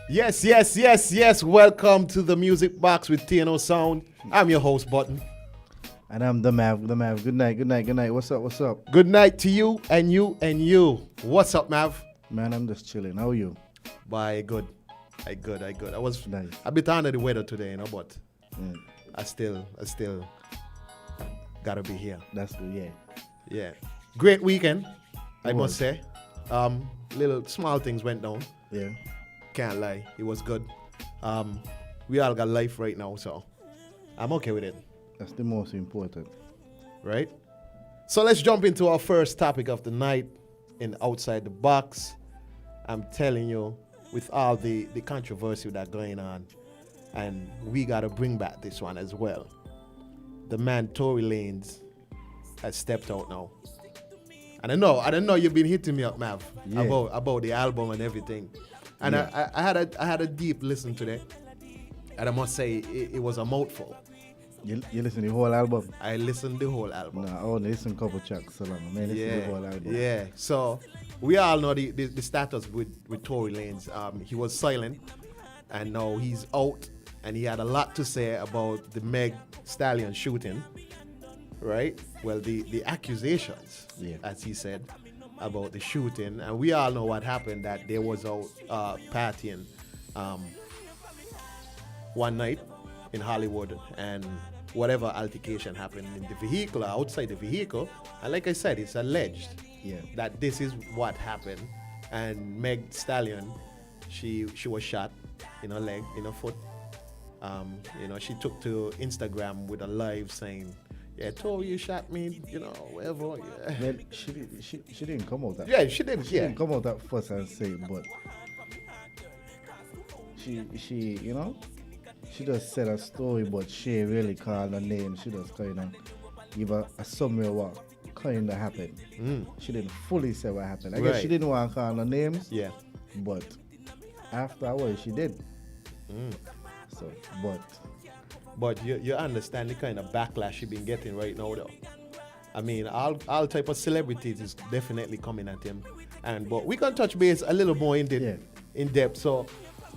Yes, yes, yes, yes. Welcome to the Music Box with TNO Sound. I'm your host, Button. And I'm the Mav. Good night, good night, good night. What's up, what's up? Good night to you and you and you. What's up, Mav? Man, I'm just chilling. How are you? Bye, good. I good. I was Nice. a bit under the weather today, but Mm, I still gotta be here. that's good, yeah. Yeah. Great weekend, I It must was. say. Little small things went down. Yeah. Can't lie. It was good. We all got life right now, so I'm okay with it. That's the most important. Right? So let's jump into our first topic of the night in Outside the Box. I'm telling you, with all the controversy that's going on, and we got to bring back this one as well. The man Tory Lanez has stepped out now. And I don't know you've been hitting me up, Mav, Yeah. about the album and everything. And Yeah. I had a deep listen today. And I must say, it was a mouthful. You listen to the whole album? I listened the whole album. No, I only listen a couple tracks so long. I mean, listen to the whole album. Yeah. So we all know the status with Tory Lanez. He was silent, and now he's out, and he had a lot to say about the Meg Stallion shooting. Right? Well, the accusations, Yeah. as he said, about the shooting, and we all know what happened. That there was out partying one night in Hollywood, and whatever altercation happened in the vehicle or outside the vehicle, and like I said, it's alleged Yeah. that this is what happened. And Meg Stallion, she was shot in her leg, in her foot. She took to Instagram with a live saying, "Yeah, Tory, you shot me," whatever. Yeah, Well, she didn't come out that. yeah, she did. She Yeah, didn't come out that first and say it, but she she just said a story, but she really called her name. She just kind of give a summary of what kind of happened. She didn't fully say what happened. I guess Right. she didn't want to call her names, yeah. but afterwards she did. So, But you understand the kind of backlash she been getting right now, though. I mean, all type of celebrities is definitely coming at him, but we can touch base a little more in depth. So,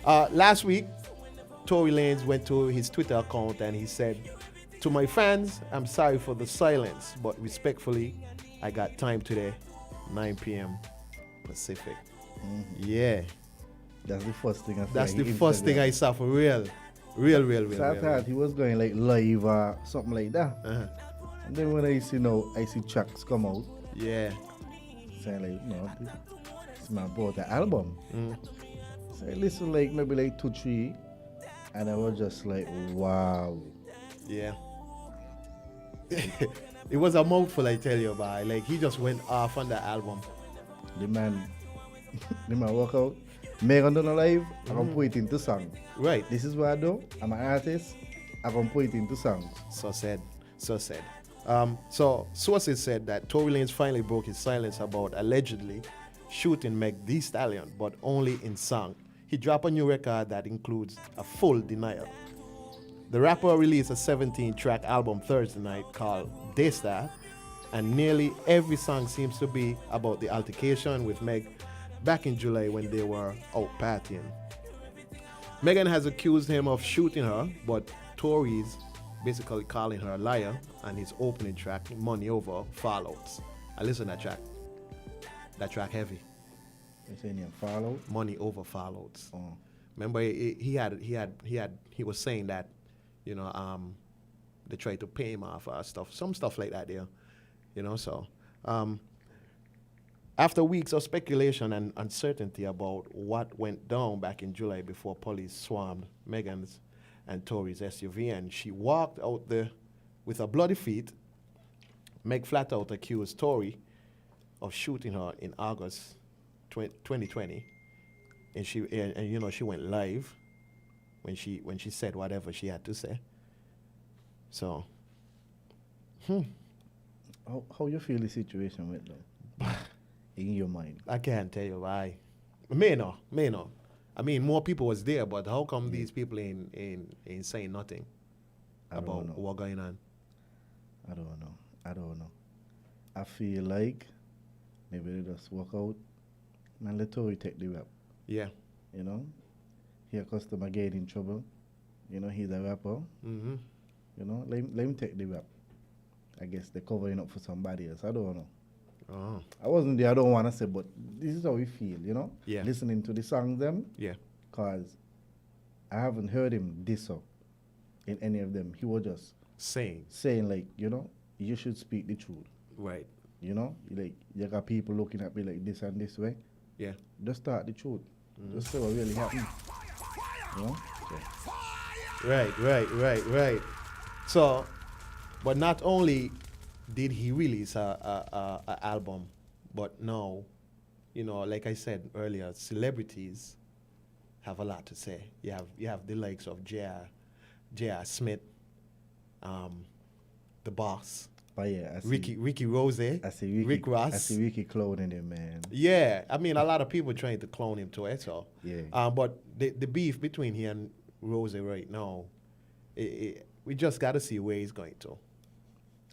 last week, Tory Lanez went to his Twitter account and he said, "To my fans, I'm sorry for the silence, but respectfully, I got time today, 9 p.m. Pacific." Yeah, that's the first thing I saw. that's on the first thing Instagram. I saw for real. So I real. thought he was going like live or something like that. Uh-huh. And then when I see tracks come out, Yeah. saying this man bought the album. So I listened like maybe like 2-3, and I was just like, wow. Yeah. It was a mouthful, I tell you, but like he just went off on the album. The man walk out. Megan done a live, I can put it into song. Right. This is what I do. I'm an artist. I can put it into songs. So said. So sources said that Tory Lanez finally broke his silence about allegedly shooting Meg Thee Stallion, but only in song. He dropped a new record that includes a full denial. The rapper released a 17-track album Thursday night called Daystar, and nearly every song seems to be about the altercation with Meg back in July when they were out partying. Megan has accused him of shooting her, but Tory's basically calling her a liar on his opening track, Money Over Fallouts. I listen to that track. That track heavy. You saying you follow? Money Over Fallouts. Oh. Remember, he was saying that, they tried to pay him off some stuff like that there, so. After weeks of speculation and uncertainty about what went down back in July before police swarmed Megan's and Tory's SUV and she walked out there with her bloody feet, Meg flat out accused Tory of shooting her in August 2020, and she went live when she said whatever she had to say. So, How you feel the situation went though? In your mind. I can't tell you why. May not. I mean, more people was there, but how come these people ain't saying nothing about what's going on? I don't know. I feel like maybe they just walk out and let Tory take the rap. Yeah. You know? Here customer get in trouble. You know, he's a rapper. Mm-hmm. You know, let him take the rap. I guess they're covering up for somebody else. I don't know. Oh. I wasn't there, I don't want to say, but this is how we feel, you know? Yeah. Listening to the songs them, Yeah. because I haven't heard him diss up in any of them. He was just Saying. saying, like, you know, you should speak the truth. Right. You know? Like, you got people looking at me like this and this way. Yeah. Just start the truth. Just say what really happened. You know? So, Right. So, but not only did he release a album, but now, you know, like I said earlier, celebrities have a lot to say. You have the likes of J.R. Smith, the Boss, but yeah, I see, Ricky Rose, I see Ricky, Rick Ross. I see Ricky cloning him, man. Yeah, I mean, a lot of people trying to clone him to it, so. Yeah. But the beef between he and Rose right now, we just got to see where he's going to.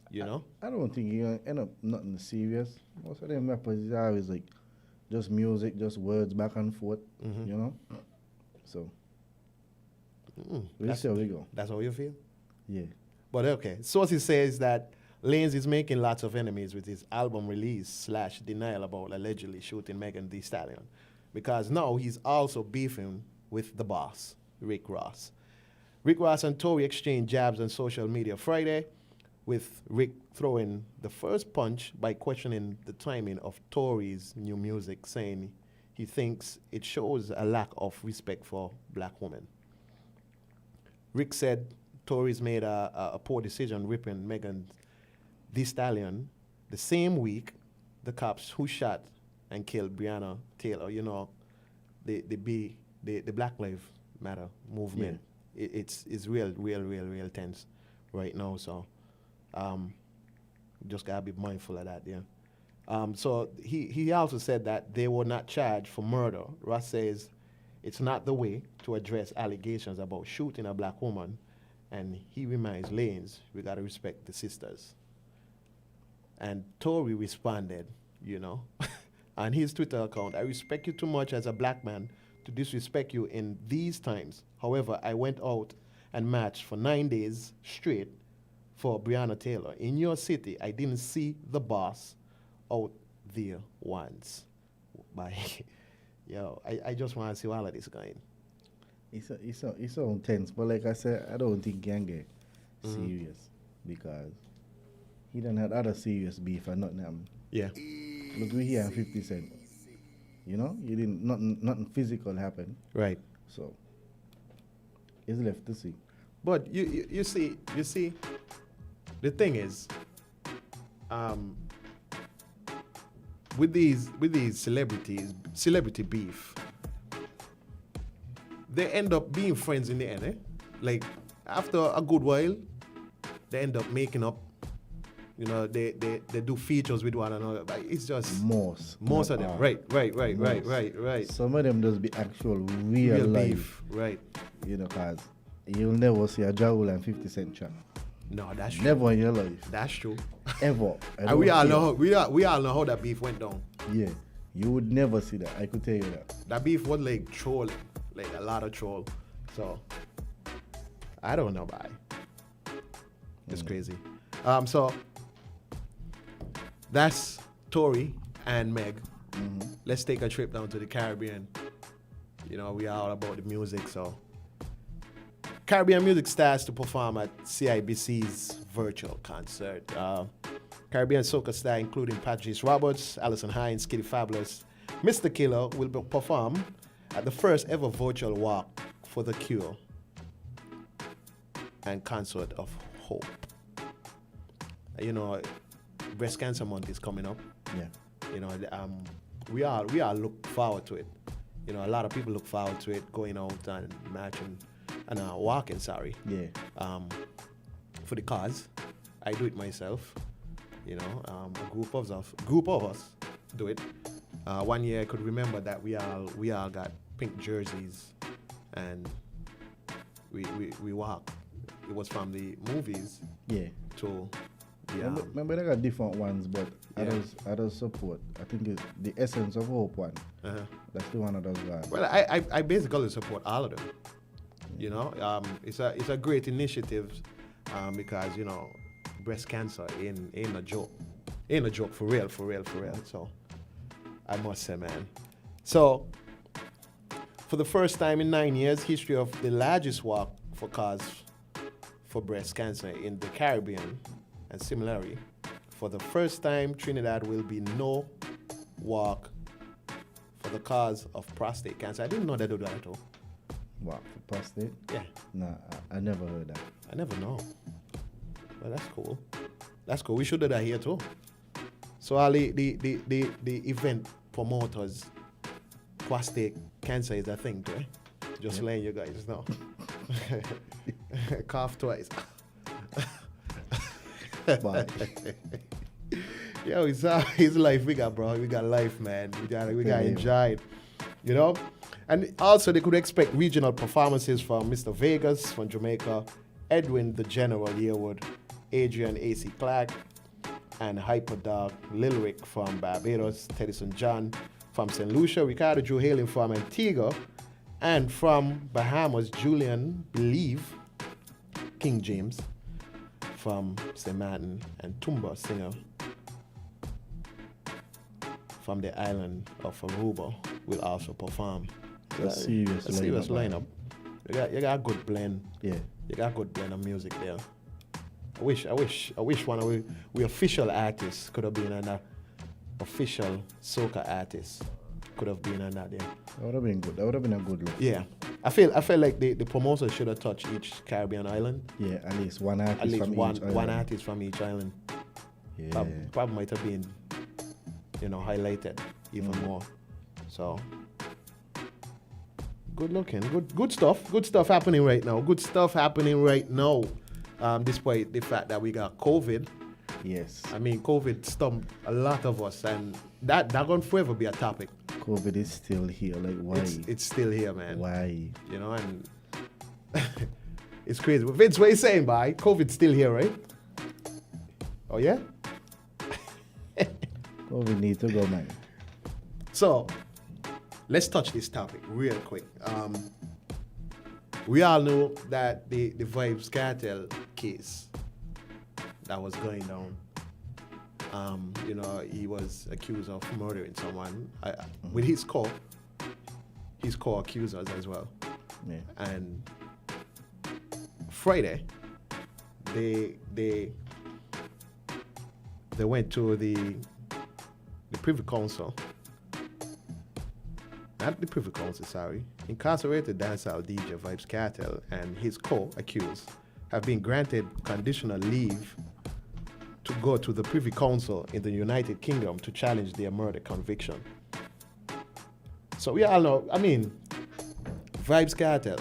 You know? I don't think he gonna end up nothing serious. Most of them rappers is always like just music, just words back and forth, Mhm. you know? So, we'll That's- see how we go. That's how you feel? Yeah. But okay, sources says that Lanes is making lots of enemies with his album release / denial about allegedly shooting Megan Thee Stallion, because now he's also beefing with the boss, Rick Ross. Rick Ross and Tory exchanged jabs on social media Friday, with Rick throwing the first punch by questioning the timing of Tory's new music, saying he thinks it shows a lack of respect for black women. Rick said Tories made a poor decision ripping Megan Thee Stallion the same week the cops who shot and killed Breonna Taylor, you know, the Black Lives Matter movement. It's real tense right now, so just gotta be mindful of that, yeah. So he also said that they were not charged for murder. Ross says it's not the way to address allegations about shooting a black woman, and he reminds Lanes we gotta respect the sisters. And Tory responded, you know, on his Twitter account, I respect you too much as a black man to disrespect you in these times. However, I went out and marched for 9 days straight for Breonna Taylor. In your city, I didn't see the boss out there once. By, yo, I just want to see all of this going. It's so intense, but like I said, I don't think he can get serious because he done had other serious beef and nothing happened. Yeah. Look, we here at 50 Cent. You know, you didn't nothing physical happened. Right. So it's left to see. But you see, the thing is, with these celebrity beef, they end up being friends in the end, eh? Like after a good while, they end up making up. You know, they do features with one another. Like, it's just most of them. Right. Some of them just be actual real life beef. Right. You know, cause you'll never see a Jaul and 50 Cent chat. No, that's true. Never in your life. That's true. Ever. And we all know how that beef went down. Yeah. You would never see that. I could tell you that. That beef was like troll, like a lot of troll. So I don't know why. It's crazy. So that's Tory and Meg. Let's take a trip down to the Caribbean. You know, we are all about the music, so Caribbean music stars to perform at CIBC's virtual concert. Caribbean soca star including Patrice Roberts, Alison Hines, Kitty Fabulous, Mr. Killer will perform at the first ever virtual walk for the Cure and Concert of Hope. You know, Breast Cancer Month is coming up. Yeah. You know, we all look forward to it. You know, a lot of people look forward to it, going out and marching and walking. Sorry. Yeah. For the cause, I do it myself. You know, a group of us do it. One year I could remember that we all got pink jerseys, and we walked. It was from the movies Yeah. to Remember they got different ones, but Yeah. others support. I think it's the Essence of Hope one. Uh-huh. That's the one that does that. Well, I basically support all of them. You know, it's a great initiative because you know, breast cancer ain't a joke, for real. So I must say, man. So for the first time in 9 years, history of the largest walk for cause for breast cancer in the Caribbean, and similarly, for the first time, Trinidad will be no walk for the cause of prostate cancer. I didn't know they do that at all. What, for prostate? Yeah. Nah, I never heard that. I never know. Well, that's cool. That's cool. We should do that here too. So all the event promoters, prostate cancer is a thing too, eh? Just letting you guys know. Cough twice. But Yo, it's life we got, bro. We got life, man. We got enjoy it. You know? And also they could expect regional performances from Mr. Vegas from Jamaica, Edwin the General Yearwood, Adrian A.C. Clark, and Hyperdog Lil Rick from Barbados, Teddyson John from St. Lucia, Ricardo Drew hailing from Antigua, and from Bahamas, Julian Believe, King James from St. Martin, and Tumba singer from the island of Aruba will also perform. a serious lineup. You got a good blend. Yeah. You got a good blend of music there. I wish one of we official artists could have been an official soca artist could have been on that. Yeah. That would have been good. That would have been a good look. Yeah. I feel like the promoters should have touched each Caribbean island. Yeah, at least one artist At least from one each island. one artist from each island. Yeah. Probably might have been, highlighted even more. So good looking, good stuff happening right now. Despite the fact that we got COVID. Yes. I mean, COVID stumped a lot of us, and that gonna forever be a topic. COVID is still here. Like, why? It's still here, man. Why? And it's crazy. Vince, what are you saying, boy? COVID's still here, right? Oh, yeah? COVID need to go, man. So, let's touch this topic real quick. We all know that the Vibes Cartel case that was going down, he was accused of murdering someone with his co-accusers as well. Yeah. And Friday, they went to the Privy Council. Not the Privy Council, sorry. Incarcerated dancehall DJ Vibes Cartel and his co-accused have been granted conditional leave to go to the Privy Council in the United Kingdom to challenge their murder conviction. So we all know, Vibes Cartel,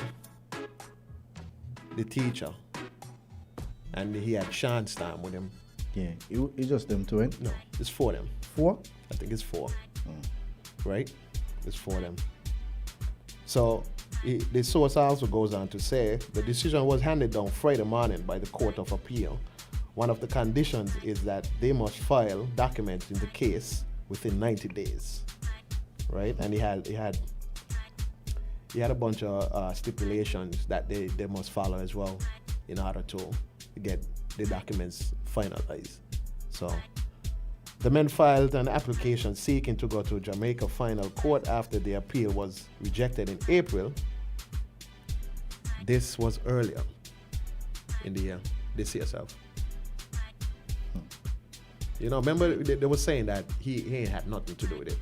the teacher, and he had Sean Stam with him. Yeah. It's just them two, ain't? No, it's 4 of them. 4? I think it's 4. Right? It's 4 of them. So the source also goes on to say the decision was handed down Friday morning by the Court of Appeal. One of the conditions is that they must file documents in the case within 90 days. Right? And he had a bunch of stipulations that they must follow as well in order to get the documents finalized. So the men filed an application seeking to go to Jamaica Final Court after the appeal was rejected in April. This was earlier in the year, this yourself. Remember they were saying that he ain't had nothing to do with it.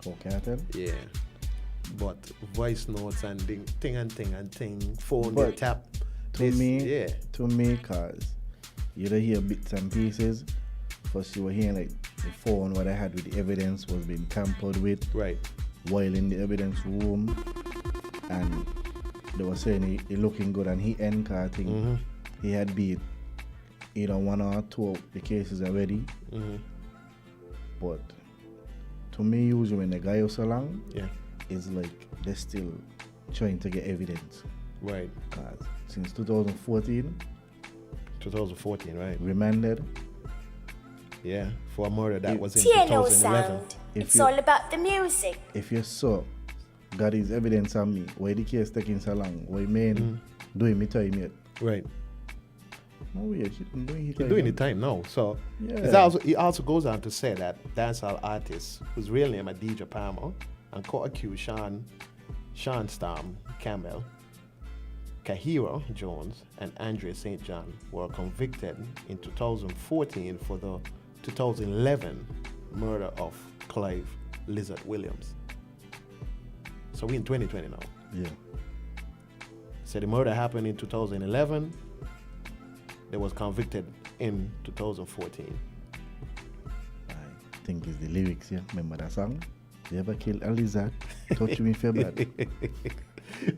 Co-cartel? Yeah. But voice notes and thing, phone, But they tap. To me, cause you don't hear bits and pieces. First you were hearing like the phone what I had with the evidence was being tampered with. Right. While in the evidence room, and they were saying he looking good, and he I think he had beat either 1 or 2 of the cases already. But to me, usually when the guy goes along, it's like they're still trying to get evidence. Right. Cause since 2014, 2014, right? Remanded. Yeah, for a murder that was in TNO 2011. Sound. If It's you- all about the music. If you saw got his evidence on me, why the case taking so long? Why man doing me time yet? Right. No weird. She doing his You're time. doing the time now. So Yeah. he also goes on to say that dancehall artist whose real name is DJ Palmer and co-accused Sean Storm Campbell, Kahiro Jones, and Andre St. John were convicted in 2014 for the 2011 murder of Clive Lizard Williams. So we're in 2020 now. Yeah. So the murder happened in 2011. They was convicted in 2014. I think it's the lyrics, yeah. Remember that song? You ever kill a lizard? Touch me for bad.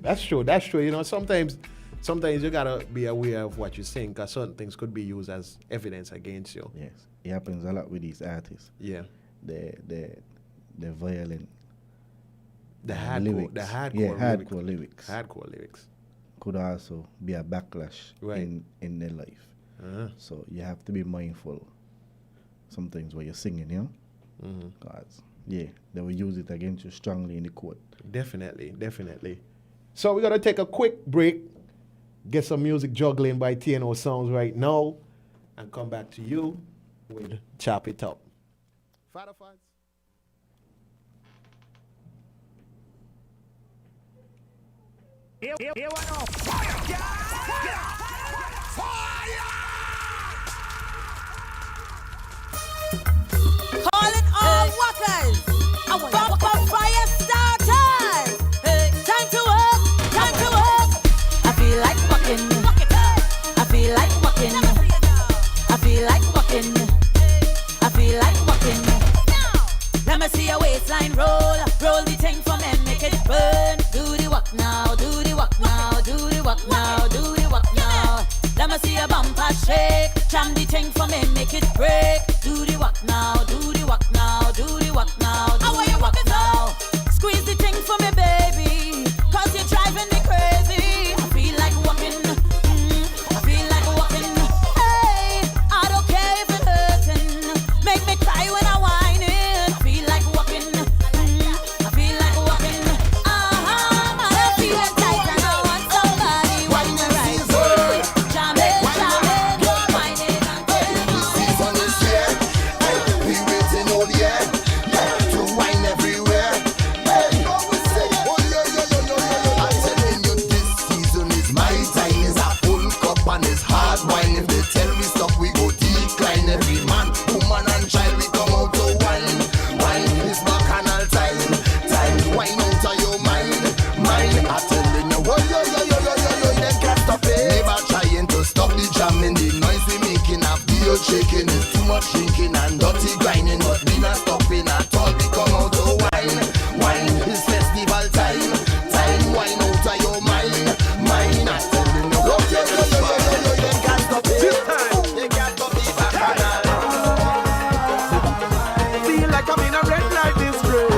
That's true. That's true. You know, sometimes you gotta be aware of what you sing, because certain things could be used as evidence against you. Yes. It happens a lot with these artists. Yeah. They're violent. The hardcore lyrics. Hardcore lyrics. Hardcore lyrics. Could also be a backlash Right. in their life. Uh-huh. So you have to be mindful sometimes when you're singing, you know? Because, they will use it against you strongly in the court. Definitely, definitely. So we're gonna take a quick break, get some music juggling by TNO Sounds right now, and come back to you with Chop It Up. Father fans. Calling all workers. Bump up fire starters. Time to work. Time to work. I feel like walking. I feel like walking. I feel like walking. I feel like walking. Let me see your waistline roll. Roll the thing for me, make it burn. Do the walk now. Do the walk now. Do the walk now. Do the walk now. Let me see your bumper shake. Jam the thing for me, make it break. Do the walk now. Do the walk now. Do the walk now. Do the walk now. Squeeze the thing for me, baby. 'Cause you're driving me crazy. I feel like walking. I feel like walking. Hey, I don't care if it hurting. Make me cry when I whine it. I feel like walking. I feel like walking. I'm feeling tight and I want somebody whine me right. Jam it, whine it and tell me. Season is here, we waiting all year, to wine everywhere. Oh yeah. I'm telling you, this season is my time. It's a full cup and it's hard wine. If they tell we stop, we go decline. Every man, woman and child, we come out to wine. Wine is bacchanal time. Wine out of your mind. I'm telling you, oh yeah. They can't stop it. Never trying to stop the jamming, the noise we making, a feel shaking. It's too much drinking and dirty grinding, but we not stopping at all. We come out to wine. Wine is festival time. Wine out of your mind. I'm telling you, oh yeah. They can't stop it. They can't stop the bacchanal. Feel like I'm in a red light district.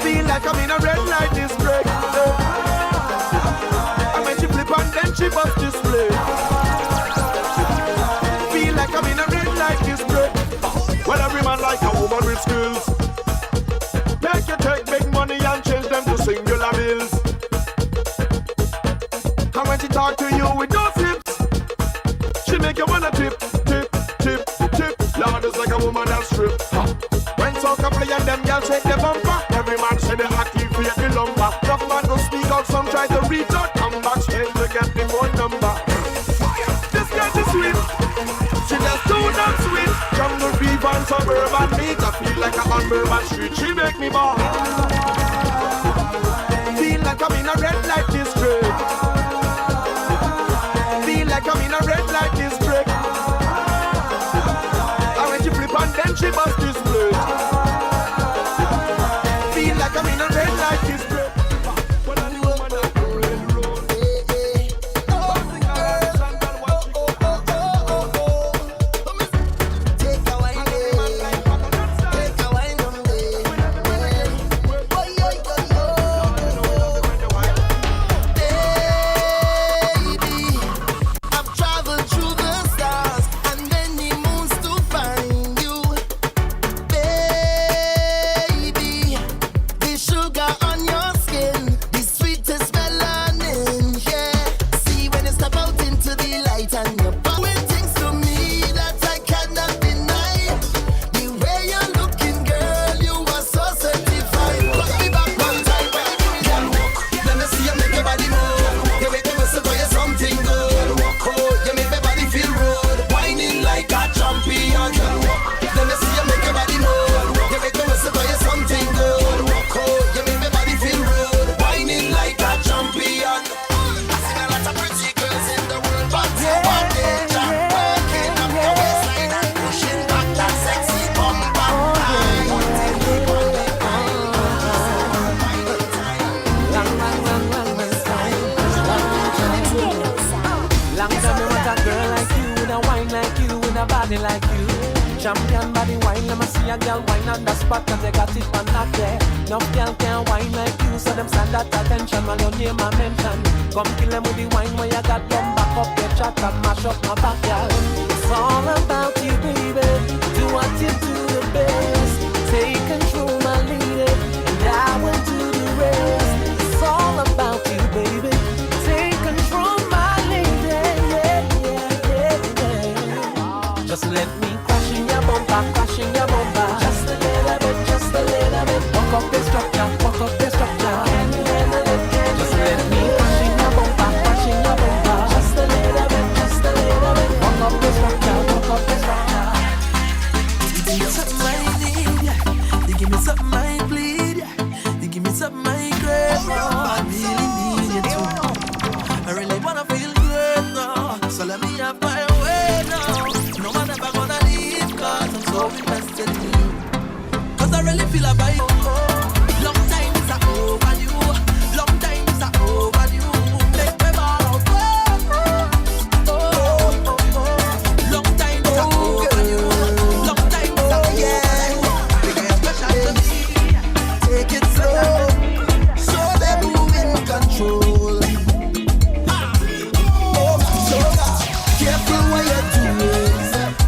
Feel like I'm in a red light district. I made she flip and then she bust display. Feel like I'm in a red light district. Well, every man like a woman with skills. Make you take big money and change them to singular bills. And when she talk to you with those hips, she make you wanna tip. Lord is like a woman that strip. When soca play and them girls shake the bumper, every man say they activate the lumber. Rough man go speak out, some try to reach out, come backstage to get the phone number. This girl is sweet, she just too damn sweet. Jungle beef and suburban meat, I feel like I'm on Bourbon Street. She make me ball. Feel like I'm in a red light district. Feel like I'm in a red light district. And then she must display. Feel like I'm in a red light district. When I'm the woman at the railroad. Take a wine, take a wine from body like you. Champion body wine, let me see a girl wine on the spot, cause they got it on that there. No girl can wine like you, so them stand at attention while your name I mention. Come kill them with the wine when you got them back up your chat and mash up my back, girl. It's all about you, baby. Do what you do the best. Take control, my lady, and I will do the rest. It's all about you, baby. Take control, my lady, yeah. Just let me crash in your bumper, crash in your bumper. Just a little bit, just a little bit. Walk up the structure, walk up the structure. Can you handle it? Just let me crash in your bumper, crash in your bumper. Just a little bit, just a little bit. Walk up the structure, walk up the structure. You give me something I need, you give me something I bleed, you give me something I crave. I really need you too. I really wanna feel good now, so let me have my way now. No man ever gonna leave, cause I'm so invested in you. Cause I really feel a vibe. Long time is a overdue. Long time is a overdue. Make me ball out. Long time is a overdue. Long time is a overdue. Because special to me. Take it slow. Show them who in control. So careful what you're doing.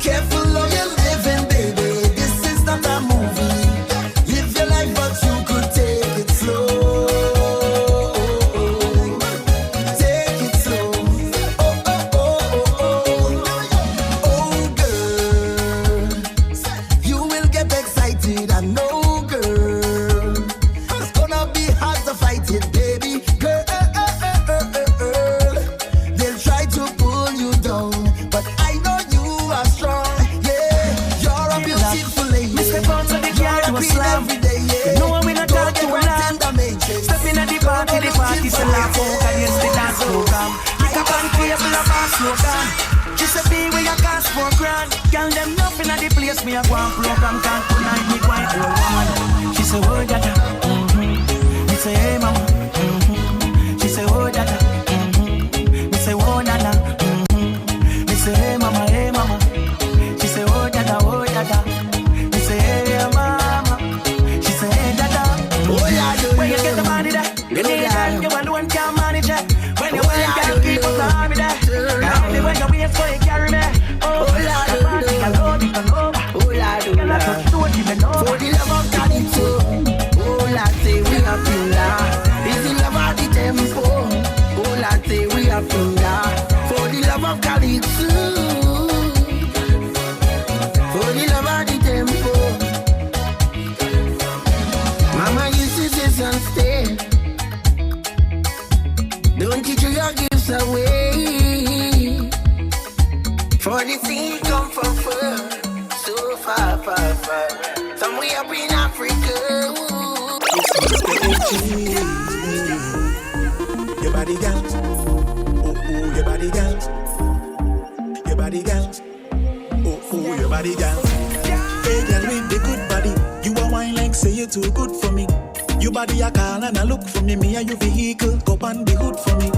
Careful how you're living, baby. This is not a movie. Live your life, but you could take it slow. Take it slow. Oh, oh, oh, oh, oh. Oh, girl. You will get excited, I know, girl. It's gonna be hard to fight it, baby. Girl, they'll try to pull you down, but I know you are strong. Yeah, you're a beautiful lady. Mr. Bounce on the car, you a slam. Every day, yeah. You know I'm in a talk to a lamb. Step in at the party so laugh out against the dance program. Like a band table, a bar slogan. She said, be where you cast for grand. Girl, them nothing at the place, me a go and program. Can't tonight, me quite roll on. She said, oh, dada, Me say, hey, mama, She said, oh, dada, Me say, oh, nana, Me say, hey, mama, She said, oh, dada, Me say, hey, mama, She said, hey, dada. When you get the money there, you need that. You want one can manage it. When you want, girl, keep us army there. And only when you wait for you carry me. Oh, the party can hold it and over. Girl, I touch to it, even over. For the love of Calypso, oh latte, we are finger. Is the love of the tempo, oh latte, we are finger. For the love of Calypso, for the love of the tempo. Mama used to say, son, stay. Don't teach your gifts away. For the sea come from far, so far, far, far. Somewhere up in Africa. Your body, girl. Oh, oh, your body, girl. Your body, girl. Oh, oh, your body, girl. Hey, girl with the good body. You a wine like say you're too good for me. Your body a call and a look for me. Me and your vehicle, go on the hood for me.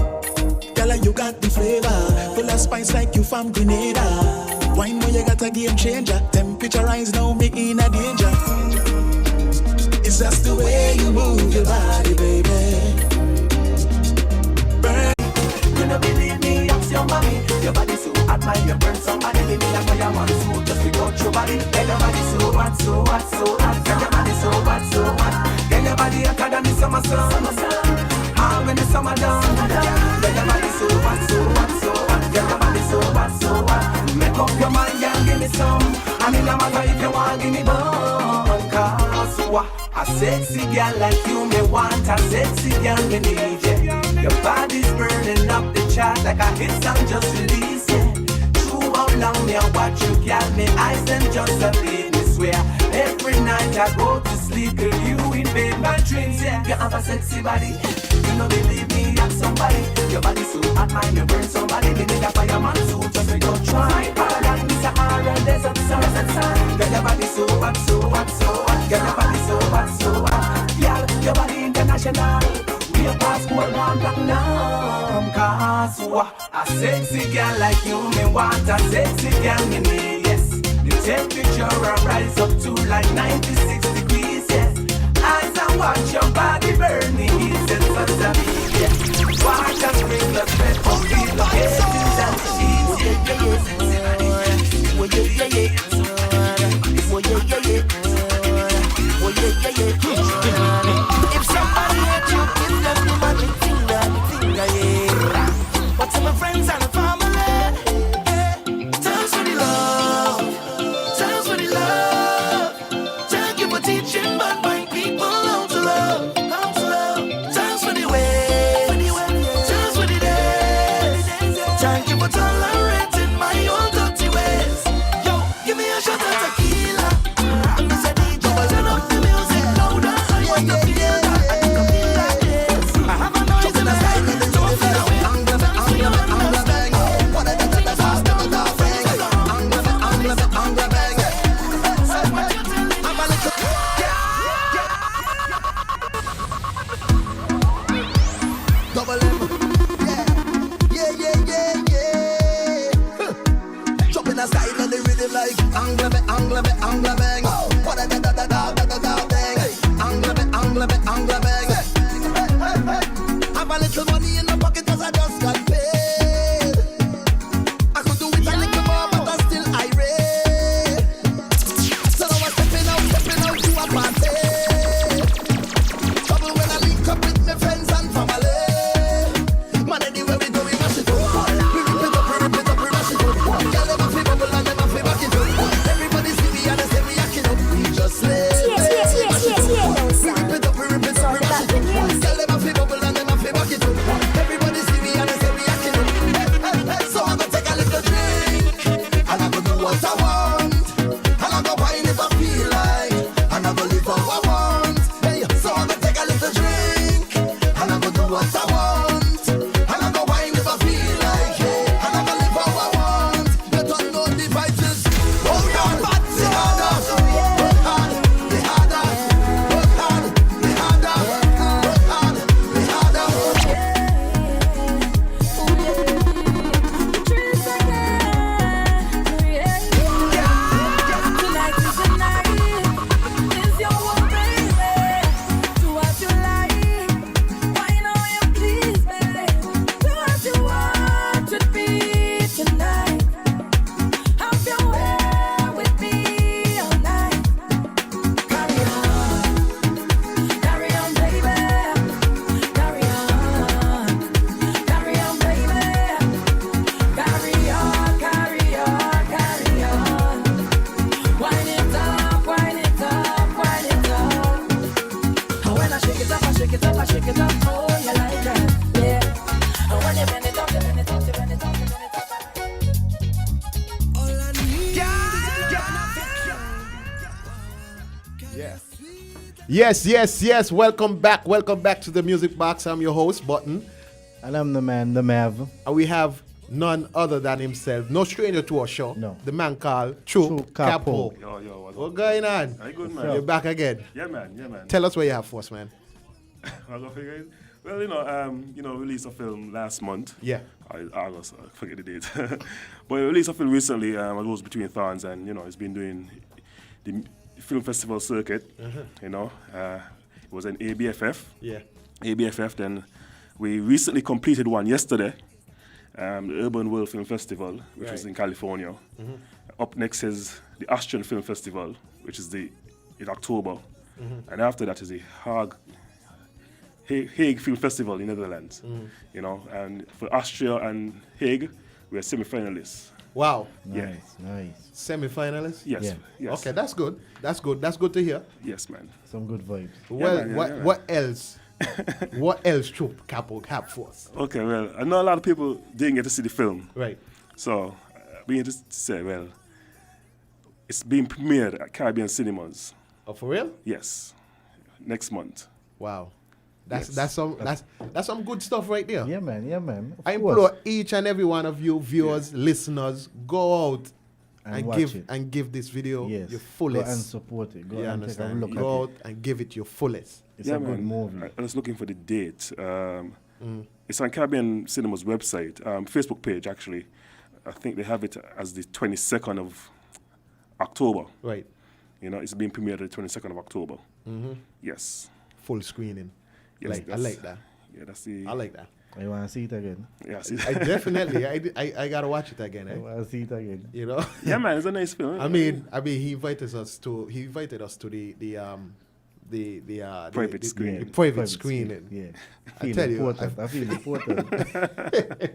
Girl, you got the flavor, full of spice like you from Grenada. Wine boy, you got a game changer. Temperature rise now, me in a danger. It's just the way you move your body, baby. Burn. You don't believe me, ask your mommy. Your body so hot, man, you burn somebody. Leave me like I want to, just without your body. Get your body so hot, so hot, so hot. Get your body so hot, so hot. Get your body hotter than the summer sun. How when the summer done. Get your body so hot, so hot, so hot. Get your body so hot, so hot. Make up your mind and give me some. I mean, no matter if you want, give me bone. Cause a sexy girl like you, me want a sexy girl, me need you. Your body's burning up the chart like a hit song just released, yeah. True how long me I watch you, girl, me eyes them just a bleed, me swear. Every night I go to sleep, girl, you invade my dreams, yeah. You have a sexy body, you know believe me, have somebody. Your body so hot, man, you burn somebody. Me need a fireman suit, just me go try. Paradise, Sahara, desert, stars and sun. Get your body so hot, so hot, so hot. Get your body so hot, so hot. Girl, your body international. We a passport, one platinum. Cause a sexy girl like you, me want a sexy girl, me need, yes. Temperature will rise up to like 96 degrees, yeah. As I watch your body burning, it's a substance, yeah. Watch and bring the spread for relocations and sheets, If somebody hurt you, give them the magic finger, yeah. But to my friends and the family, thanks for the love, thanks for the love. Thank you for teaching bad mind people how to love, how to love. Thanks for the way, thanks for the days. Thank you for tolerating my old dirty ways. Yo, give me a shot of tequila. And I said, DJ, turn up the music louder. I want to feel that, I need to feel like this. I have a noise in the side, don't feel away. Thanks for your understanding. Double M. Yeah. Jump in a style and the rhythm like angle bang. What a da bang. Angle bang. Have a little money in the pocket 'cause I just got paid. I could do it a little more, but I'm still irate. So now I'm stepping out to a party. Trouble when I link up with my friends and family. Man, anywhere we go, we mash it up. We rip it up, we mash it up. Girl, them a fi bubble and them a fi back it up. Everybody see me and they say we acting up. We just slay. We rip it up, we mash it up. Girl, them a fi bubble and them a fi back it up. Everybody see me and they say we acting up. So I'm gonna take a little drink and I'm gonna do what I want. And I'm gonna wine if I feel like. And I'm gonna live how I want. Hey, so I'm gonna take a little drink and I'm gonna do what I want. And I'm gonna wine if I feel like. Yeah, and I'm gonna live how I want. You don't know the vices. Hold on, the harder, work hard, the harder, work hard, the harder, work hard, the harder. Tonight is the night. It's your one, baby. Do what you like. Why now you please, baby? Do what you want with me tonight. Have your way with me all night. Carry on, baby. Carry on, baby. Carry on. Wind it up. And when I shake it up, oh, you like that, yeah. And when you bend it up, All I need Yes. Welcome back to the Music Box. I'm your host, Button. And I'm the man, the Mav. And we have none other than himself, no stranger to our show. No. The man called True Capo. Yo, what's What's going on? How you good, You're man? back again. Yeah, man. Tell us what you have for us, man. I'll go figure it. Well, released a film last month. Yeah. August, I forget the date. But I released a film recently, I was between Thorns, and, it's been doing the film festival circuit, It was an ABFF. Yeah. ABFF, then we recently completed one yesterday, the Urban World Film Festival, which was in California. Up next is the Austrian Film Festival, which is in October. And after that is the Hague Film Festival in Netherlands. And for Austria and Hague, we are semi-finalists. Wow. Nice. Semi-finalists? Yes. Yeah. Yes. Okay, that's good. That's good to hear. Yes, man. Some good vibes. Well, man. what else? What else True Capo have for us? Okay, well, I know a lot of people didn't get to see the film. Right. So, being to say, well, it's being premiered at Caribbean Cinemas. Oh, for real? Yes. Next month. Wow. That's Yes. that's some good stuff right there. Yeah, man. Of I course. implore each and every one of you viewers, listeners, go out and watch give it. give this video Yes. your fullest. Go and support it. Go You and take a understand? look Go at out it. and give it your fullest. It's a good movie. I was looking for the date. It's on Caribbean Cinema's website, Facebook page, actually. I think they have it as the 22nd October. Right. You know, it's being premiered the 22nd of October. Yes. Full screening. Yes, Like, I that's- like that. Yeah, that's the. I like that. I want to see it again. Yeah, see, I definitely, I gotta watch it again. I want to see it again. You know. yeah, man, it's a nice film. I mean, he invited us to the Private screening. the private screening. Yeah. I tell you, I feel important.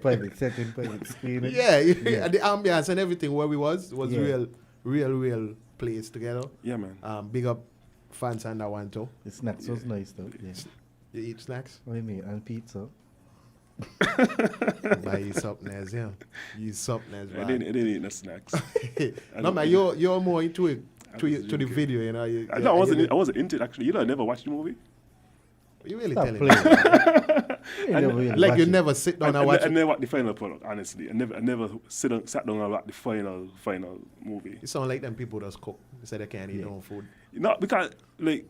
Private setting, private screening. Yeah, and the ambience and everything where we was Yeah. real place together. Yeah, man. Big up fans and that one too. The snacks was nice though. Yeah. You eat snacks? What do you mean? And pizza. Buy you something else, yeah. You something else, I didn't eat no snacks. No man, you're more into it to was the drinking. video, you know. I wasn't into it actually. You know, I never watched the movie. You really Stop telling me. playing. You never really Like watch you it. never sit down and watch I it. never watched the final product. Honestly, I never sat down and watched the final movie. You sound like them people that's cook. They say they can't eat their own food. No, because like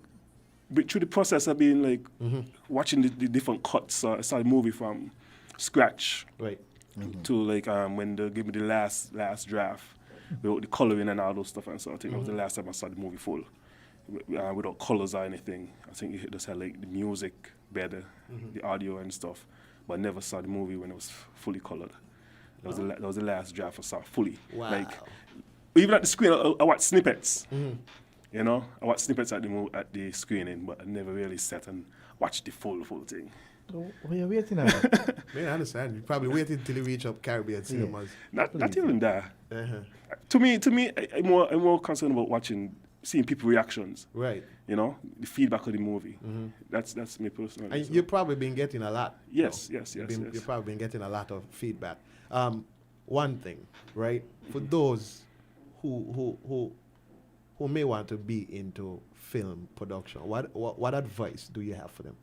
through the process of being like watching the different cuts, I saw the movie from scratch Right. to like when they give me the last draft with the coloring and all those stuff and so I think that was the last time I saw the movie full without colors or anything. I think it just had like the music better, the audio and stuff, but I never saw the movie when it was fully colored. That was the last draft I saw fully. Wow. Like even at the screen, I watched snippets. You know, I watched snippets at the screening, but I never really sat and watched the full thing. So, what are you waiting at? Man, I understand. You probably waited till you reach up Caribbean cinemas. Not even that. Uh-huh. To me, I'm more concerned about seeing people reactions. Right. You know, the feedback of the movie. That's me personally. And so. you've probably been getting a lot. Yes, you know. yes. You've probably been getting a lot of feedback. One thing, right? For those who may want to be into film production, what advice do you have for them?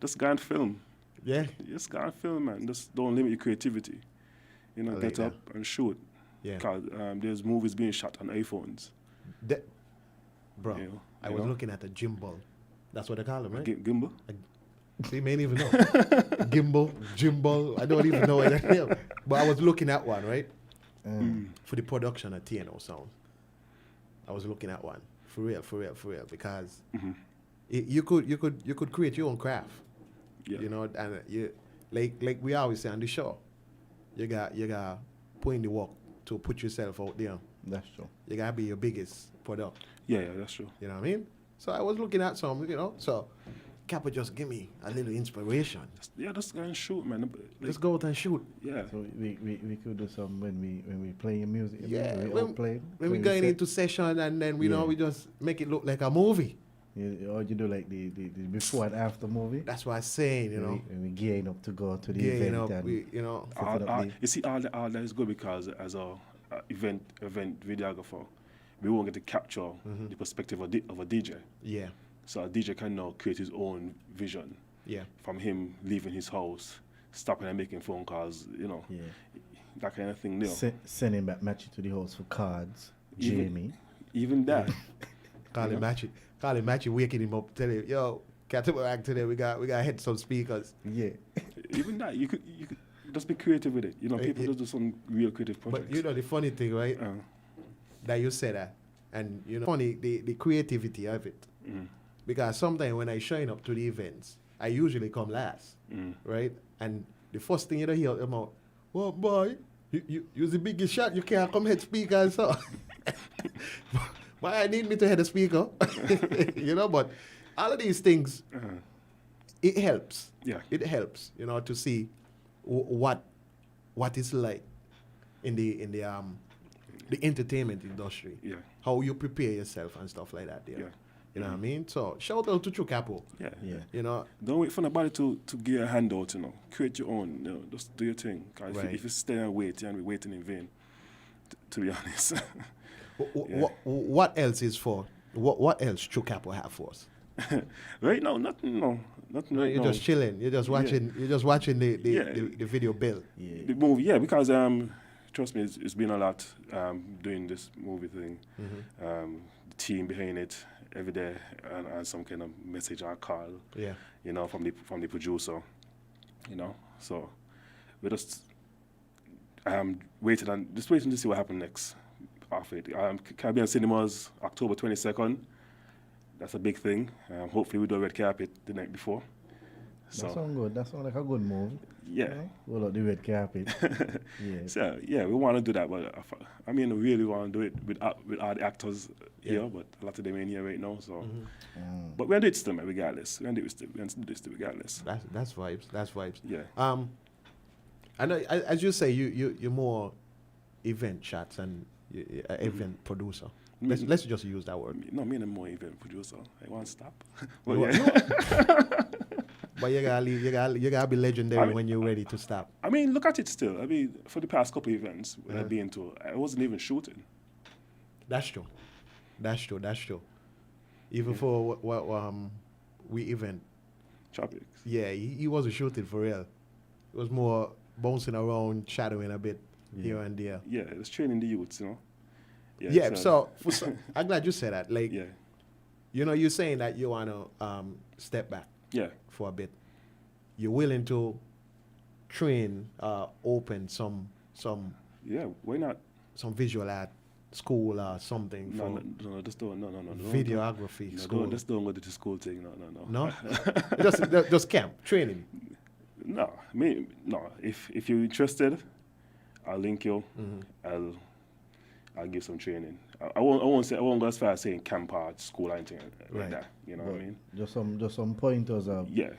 Just go and film. Yeah. Just go and film, man. Just don't limit your creativity. You know, I like get that. up and shoot. Yeah. Because there's movies being shot on iPhones. Bro, You know, I you was know? looking at a gimbal. That's what they call them, right? Gimbal. See, you may even know. Gimbal. I don't even know what that is. But I was looking at one, right? For the production of TNO Sound. I was looking at one. For real. Because you could create your own craft. Yeah. You know, and you like we always say on the show, you got put in the work to put yourself out there. That's true. You gotta be your biggest product. Yeah, that's true. You know what I mean? So I was looking at some, you know, so Kappa just give me a little inspiration. Just go and shoot, man. Like, Let's go out and shoot. Yeah. So we could do some when we play music. Yeah, when we when, all play. when we when going set. into session and then we know Yeah. we just make it look like a movie. Or you do like the before and after movie. That's what I'm saying, you know. When we gearing up to go to the Getting event up, and we, you know. setting up the- You see, all that is good because as a event videographer, we won't get to capture the perspective of a DJ. Yeah, So a DJ can now create his own vision yeah. from him leaving his house, stopping and making phone calls, you know, yeah. that kind of thing. You know. Sending back Matchy to the house for cards. Even- Jamie. Even that. Call him Matchy, waking him up, tell him, yo, can't take back today. We got hit some speakers. Yeah. Even that, you could just be creative with it. You know, people just do some real creative projects. But you know the funny thing, right? That you said that, and you know, funny the creativity of it, because sometimes when I shine up to the events, I usually come last, right? And the first thing you don't hear them out, well, boy, you're the biggest shot. You can't come head speaker and so. But I need me to head a speaker, you know. But all of these things, it helps. Yeah. It helps, you know, to see what it's like in the entertainment industry. Yeah. How you prepare yourself and stuff like that. Yeah. You know what I mean? So shout out to Chukapo. Yeah. Yeah. You know, Don't wait for nobody to give you a handout, you know. Create your own, you know. Just do your thing. 'Cause Right. if you stay and wait, you'll be waiting in vain, to be honest. what else is for? What else Chukapo have for us? Right now, nothing right You're now. just chilling. You're just watching. You're just watching the video bill. Yeah. The movie, yeah, because trust me, it's been a lot doing this movie thing. The team behind it every day, and some kind of message or call, Yeah. you know, from the producer, you know. So we just waiting to see what happens next. off it. Caribbean Cinemas, October 22nd. That's a big thing. Hopefully we do a red carpet the night before. That sounds good. That sounds like a good move. Yeah. Roll out the red carpet. Yeah. So yeah, we want to do that, but I mean, we really want to do it with all the actors here, but a lot of them ain't here right now. So, but we're gonna do it still, man, regardless. We're gonna do it still. We're gonna do this still, regardless. That's vibes. That's vibes. Yeah. I know, as you say, you're more event shots and event producer. Let's just use that word. No, me and I'm more event producer. I want to stop. But Well, yeah. But you gotta be legendary when you're ready to stop. I mean, look at it still. I mean, for the past couple of events I've been to, I wasn't even shooting. That's true. That's true. Even for what we event. Tropics. Yeah, he wasn't shooting for real. It was more bouncing around, shadowing a bit here and there. Yeah, it was training the youths, you know. Yeah, so I'm glad you said that. Like, yeah, you know, you're saying that you want to step back yeah, for a bit. You're willing to train, open some yeah. Why not? some visual art school or something No, for no, just don't. No. videography No, school. just don't go to the school thing. No. No, just camp training. No, no. If you're interested, I'll link you. I'll give some training. I won't go as far as saying camp or school or anything like Right. that. You know what I mean? Just some pointers of Yeah.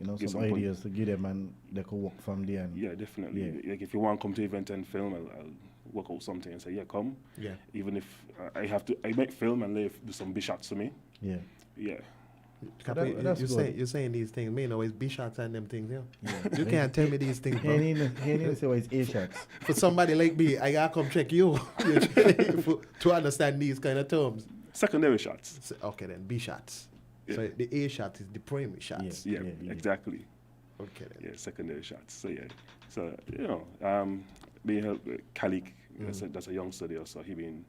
some some ideas to give them and they could work from there. And Yeah, definitely. Yeah. Like if you want to come to event and film, I'll work out something and say, yeah, come. Yeah. Even if I make film and do some big shots for me. Yeah. Yeah. Cappy, that's you're good. saying these things. Me know it's B shots and them things. Yeah. You can't tell me these things, He bro. ain't even say it's A shots. For somebody like me, I gotta come check you to understand these kind of terms. Secondary shots. So, okay, then B shots. Yeah. So the A shot is the primary shots. Yeah, Yeah. exactly. Okay, then. Yeah, secondary shots. So yeah. So being a colleague, that's a youngster there, so he been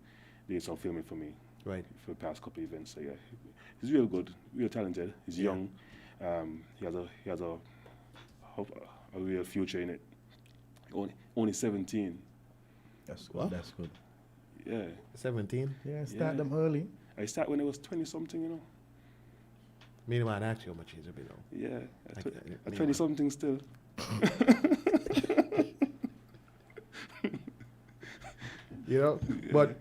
doing some filming for me. Right. For the past couple of events. So yeah, he's real good, real talented. He's young. He has a real future in it. Only 17. That's good. What? That's good. Yeah. 17. Yeah, start Yeah. them early. I started when I was 20 something, you know. Meanwhile, actually, how much is it below? Yeah. Okay, At me 20 man. something still. You know, but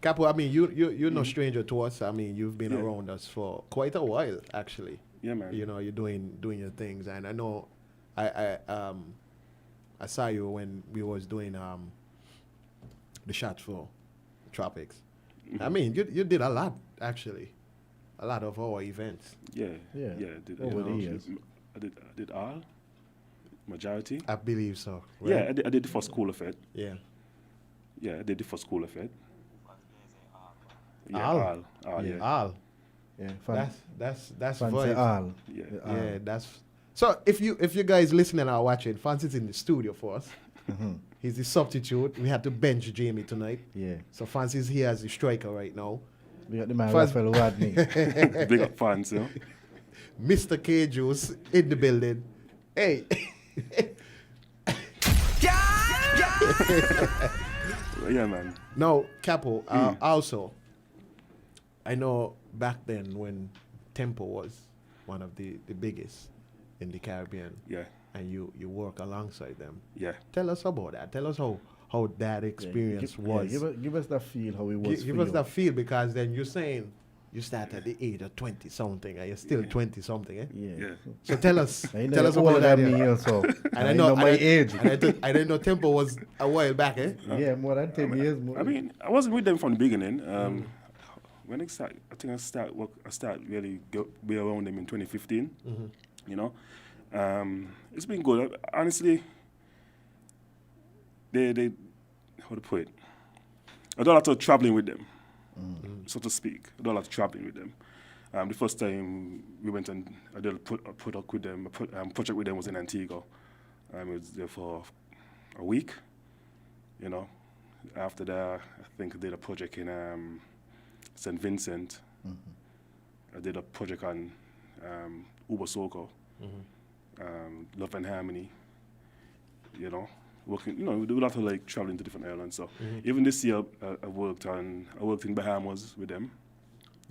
Capo, I mean, you're no stranger to us. I mean, you've been Yeah. around us for quite a while, actually. Yeah, man. You know, you're doing your things, and I know, I saw you when we was doing the shots for Tropics. I mean, you did a lot, actually, a lot of our events. Yeah. Yeah. Yeah. Over the years. I did all. Majority. I believe so. Yeah, right? I did the first school of it. Yeah. Yeah, I did the first school of it. Yeah, All? all, yeah. All. Yeah. That's Fancy vibes. all. Yeah. Yeah, that's so. If you guys listening or watching, Francis in the studio for us. He's the substitute. We had to bench Jamie tonight. Yeah. So Francis here as the striker right now. We got the man First- Raphael Rodney. Big up fans, you know. Mr. K Juice in the building. Hey. Yeah, man. Now, Capo, also, I know back then when Tempo was one of the biggest in the Caribbean, Yeah, and you work alongside them. yeah. Tell us about that. Tell us how that experience was. Give us that feel how it was. Give for us you. that feel, because then you're saying you start at the age of 20 something and you're still 20 something, eh? Yeah. Yeah. So tell us, I know tell us you're older about that. than me Yeah. also. And I know my age. And I didn't know Tempo was a while back, eh? Yeah, more than 10 years. More. I mean, I wasn't with them from the beginning. When I start really be around them in 2015. You know, it's been good. Honestly, they how to put it. I don't have to traveling with them, so to speak. I don't have to traveling with them. The first time we went and I did a project with them. Project with them was in Antigua. I was there for a week. You know, after that, I think I did a project in St. Vincent. I did a project on Uber Soko, Love and Harmony. You know, working. You know, we do a lot of like traveling to different islands. So even this year, I worked in Bahamas with them.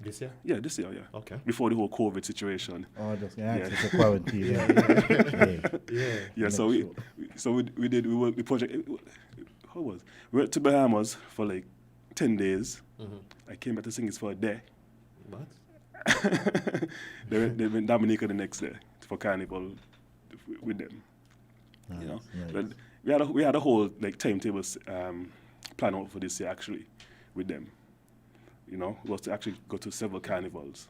This year? Yeah, this year, yeah. Okay. Before the whole COVID situation. Oh, just access to quarantine. Yeah. So we worked the project. How was? We went to Bahamas for like 10 days. I came back to Singapore for a day. What? They went Dominica the next day for carnival with them. You know, but we had a whole like timetable plan out for this year actually with them. You know, was to actually go to several carnivals.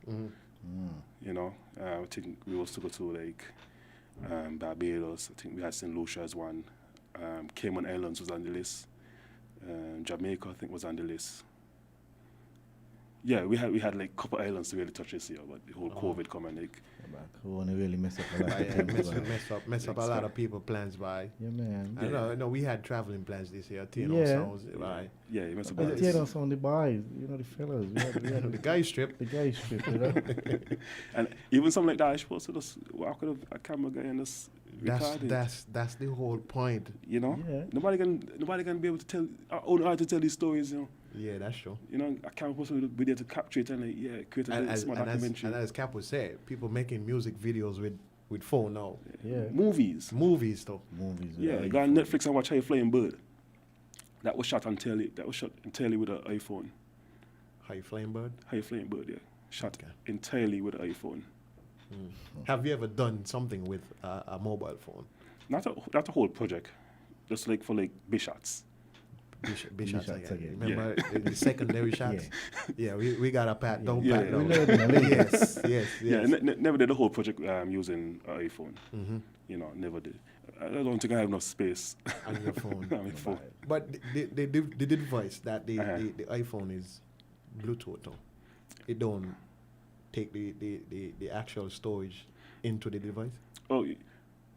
You know, I think we was to go to like Barbados. I think we had St. Lucia as one. Cayman Islands was on the list. Jamaica, I think, was on the list. Yeah, we had like a couple islands to really touch this year, but the whole COVID come and like. Who wanna really mess up a lot of things. mess up a lot of people plans by. Yeah, man. I know we had traveling plans this year. TNO Sounds, right? Yeah, you mess up. The TNO Sound, the boys, you know, the fellas. We had The guy strip. the guy strip, you know. And even something like that, I supposed to just walk with a camera guy and just record it. That's the whole point. You know, Yeah. nobody can be able to tell own how to tell these stories. You know. Yeah, that's true. You know, I can't possibly be there to capture it and create a small documentary. And as Cap would say, people making music videos with phone now. Yeah. Movies. Movies though. Movies. Yeah, right? go on Netflix and watch How You Flying Bird. That was shot entirely. With an iPhone. How You Flying Bird? How You Flying Bird? Yeah, shot entirely with an iPhone. Have you ever done something with a mobile phone? Not a whole project, just like for like B shots. B shots shots again. again. Remember the secondary shots? Yeah, we got a pat. Don't Yeah, pat yeah. down. We learned a little. Yes. Yeah, never did the whole project using an iPhone. You know, never did. I don't think I have enough space On your phone. on my phone. But the device that the iPhone is Bluetooth. No? It don't take the actual storage into the device. Oh, what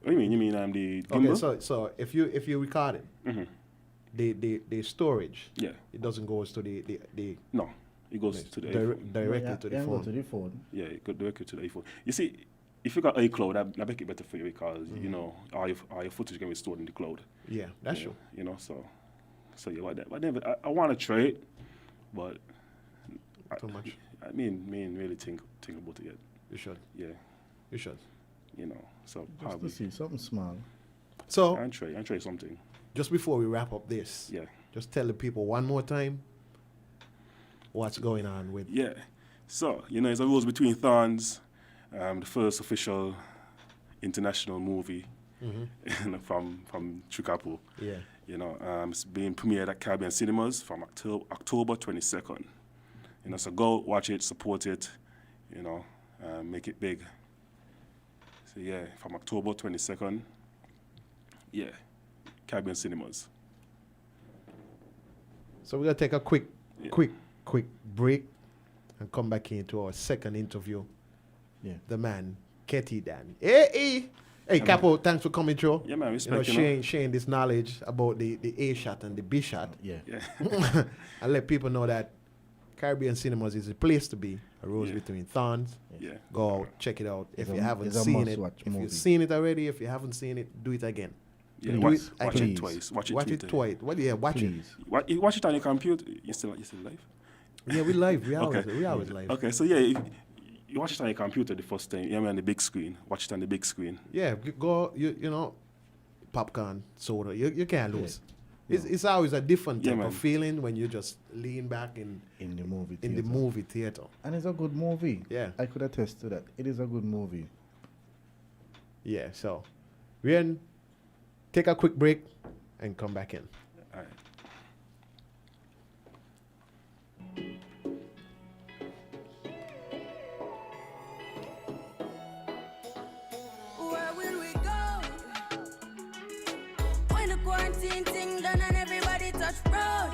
do you mean? You mean I'm the Okay, gimbal? so if you record it, the storage, Yeah. it doesn't go to the No, it goes to the iPhone. directly to the Go phone. to the phone. Yeah, it goes directly to the iPhone. You see, if you got iCloud, that make it better for you because you know all your footage can be stored in the cloud. Yeah, that's Yeah, true. You know, so yeah, whatever. I want to try it, but Too much. I mean, really think about it yet. You should. Yeah, You should. you know, so Just probably to see something small. So I try something. just before we wrap up this, Yeah. just tell the people one more time what's going on with. Yeah. So, you know, it's a Rose Between Thorns, the first official international movie from Chikapu. Yeah. You know, it's being premiered at Caribbean Cinemas from October 22nd. You know, so go watch it, support it, you know, make it big. So yeah, from October 22nd, yeah, Caribbean Cinemas. So we're gonna take a quick break and come back into our second interview. Yeah. The man, Ketty Dan. Hey, Capo, thanks for coming through. Yeah, man, You know, respect, sharing this knowledge about the A shot and the B shot. Yeah. Yeah. And let people know that Caribbean Cinemas is a place to be. A Rose Yeah. Between Thorns. Yeah. Go out, check it out. If It's you a- haven't it's a seen it, must-watch if movie. you've seen it already, if you haven't seen it, do it again. Yeah, Do watch, it watch again. it twice. Watch it Watch it twice. twice. What? Yeah, watch it. Please. Watch it on your computer. You still live? Yeah, we live. We always Okay. live. Okay, so yeah, if you watch it on your computer the first time. Yeah, on the big screen. Watch it on the big screen. Yeah, you know, popcorn, soda. You can't lose. It's always a different Yeah, type man. of feeling when you just lean back In the movie in the theater. movie theater. And it's a good movie. Yeah. I could attest to that. It is a good movie. Yeah, so we're take a quick break and come back in. All right. Where will we go? When the quarantine thing done and everybody touch road.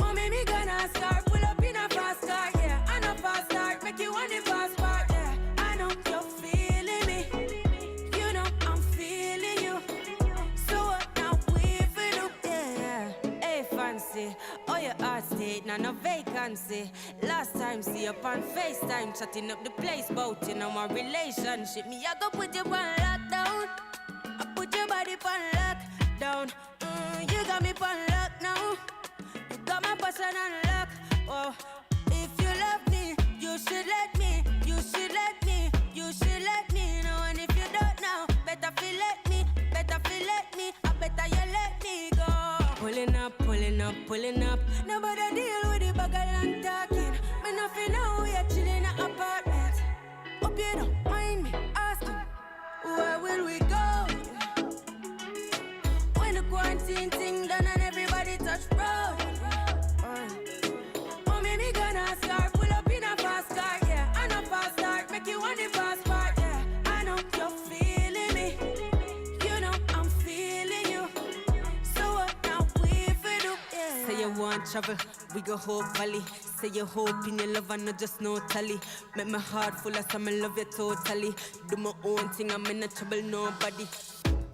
Oh, maybe gonna start, pull up in a fast car, yeah. And a fast start, make you want the fast part, yeah. I know you're feeling me. You know I'm feeling you. So what now we for do, yeah. Hey, fancy, oh your heart state, now no vacancy. Last time see up on FaceTime, chatting up the place, bout you know my relationship. Me I go put you on lockdown. I put your body on lockdown. You got me on lock now. You got my passion on lock. Oh, if you love me, you should let me. You should let me. You should let me know. And if you don't know, better feel let me. Better feel let me. I better you let me go. Pulling up, pulling up, pulling up. Nobody deal with the bugger and talking. Me nothing know we are chilling in an apartment. Hope you don't mind me asking, where will we go? When the quarantine thing done and everybody touch road. Oh, me gonna start, pull up in a fast car, yeah. I know fast start, make you want the fast part, yeah. I know you're feeling me, you know I'm feeling you. So what now we for do, yeah. Say you want travel, we go Hope Valley. Say you hope in your love and not just no tally. Make my heart full of some, I love you totally. Do my own thing, I'm in no trouble, nobody.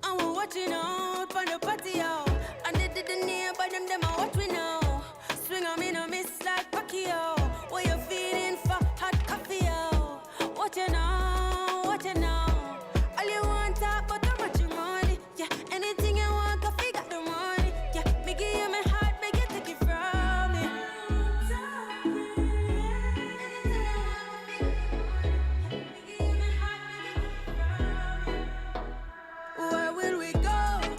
I'm watching out on the patio. And they didn't hear by them I watch we now. Swing on me, no miss like Pacquiao. What you feeling for hot coffee, yo? What you know, what you know? All you want talk about how much you money. Yeah, anything you want, coffee got the money. Yeah, me give you my heart, make you take it from me. Where will we go?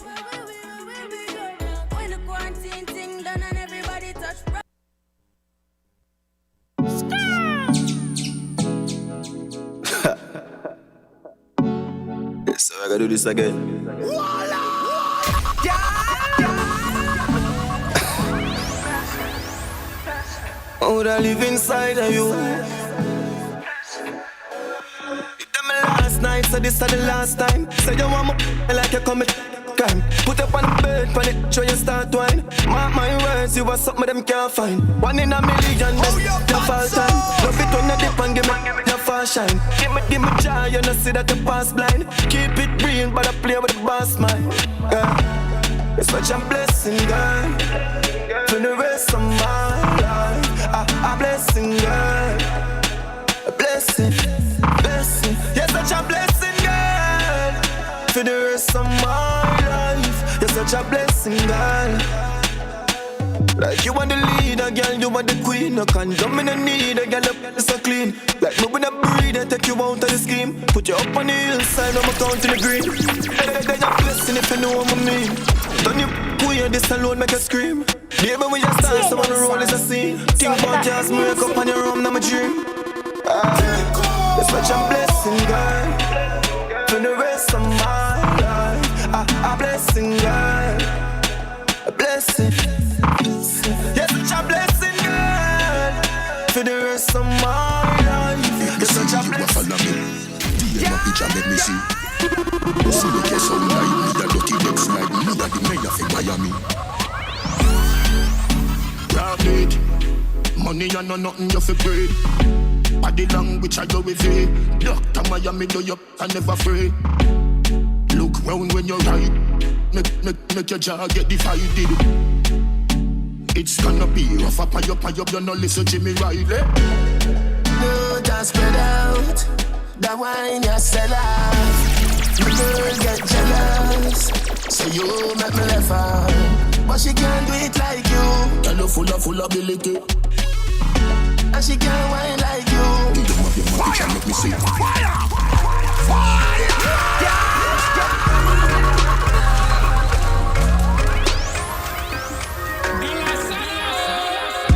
Where will we go now? When the quarantine thing done and everybody touch road. So I gotta do this again. Oh, would I live inside of you? It done me last night, so this is the last time. Say you want me like you commit crime. Put up on the bed, on it, show you start wine. Mark my words, you are something them can't find. 1 in a million, that's your fall time. Love it when you dip and give me your fall shine. Give me joy, you know see that you pass blind. Keep it real, but I play with the boss mind. Yeah. It's such a blessing, girl. For the rest of my life, a blessing, girl. A blessing, blessing. You're such a blessing, girl. For the rest of my life, you're such a blessing, girl. Like you are the leader, girl, you are the queen. No condom in the need, a girl up so clean. Like me when I breathe, I take you out of the scheme. Put you up on the hillside, I'm counting the green. Then you're blessing if you know what I mean. Don't you queer, this alone make you scream. Baby, when you start, someone roll is a scene. Think about just make up on your room, now my dream. It's such a blessing, girl. For the rest of my life, a blessing, girl. A blessing. You're such a blessing, girl. For the rest of my life, you're such a blessing. DM a picture, let me see. You see the case on like me, the dirty next like me, that the mayor from Miami. Rapid, money and no nothing you fi breed. Body language I go with it. Doctor Miami do you and never afraid. Look round when you're right. Make your jaw get divided. It's gonna be rough up, you no listen to me Riley. No, just spread out. The wine you sell out. The girl get jealous. So you make me laugh out. But she can't do it like you. Girl, you full ability. And she can't wine like you. Give them up your money, can make me see.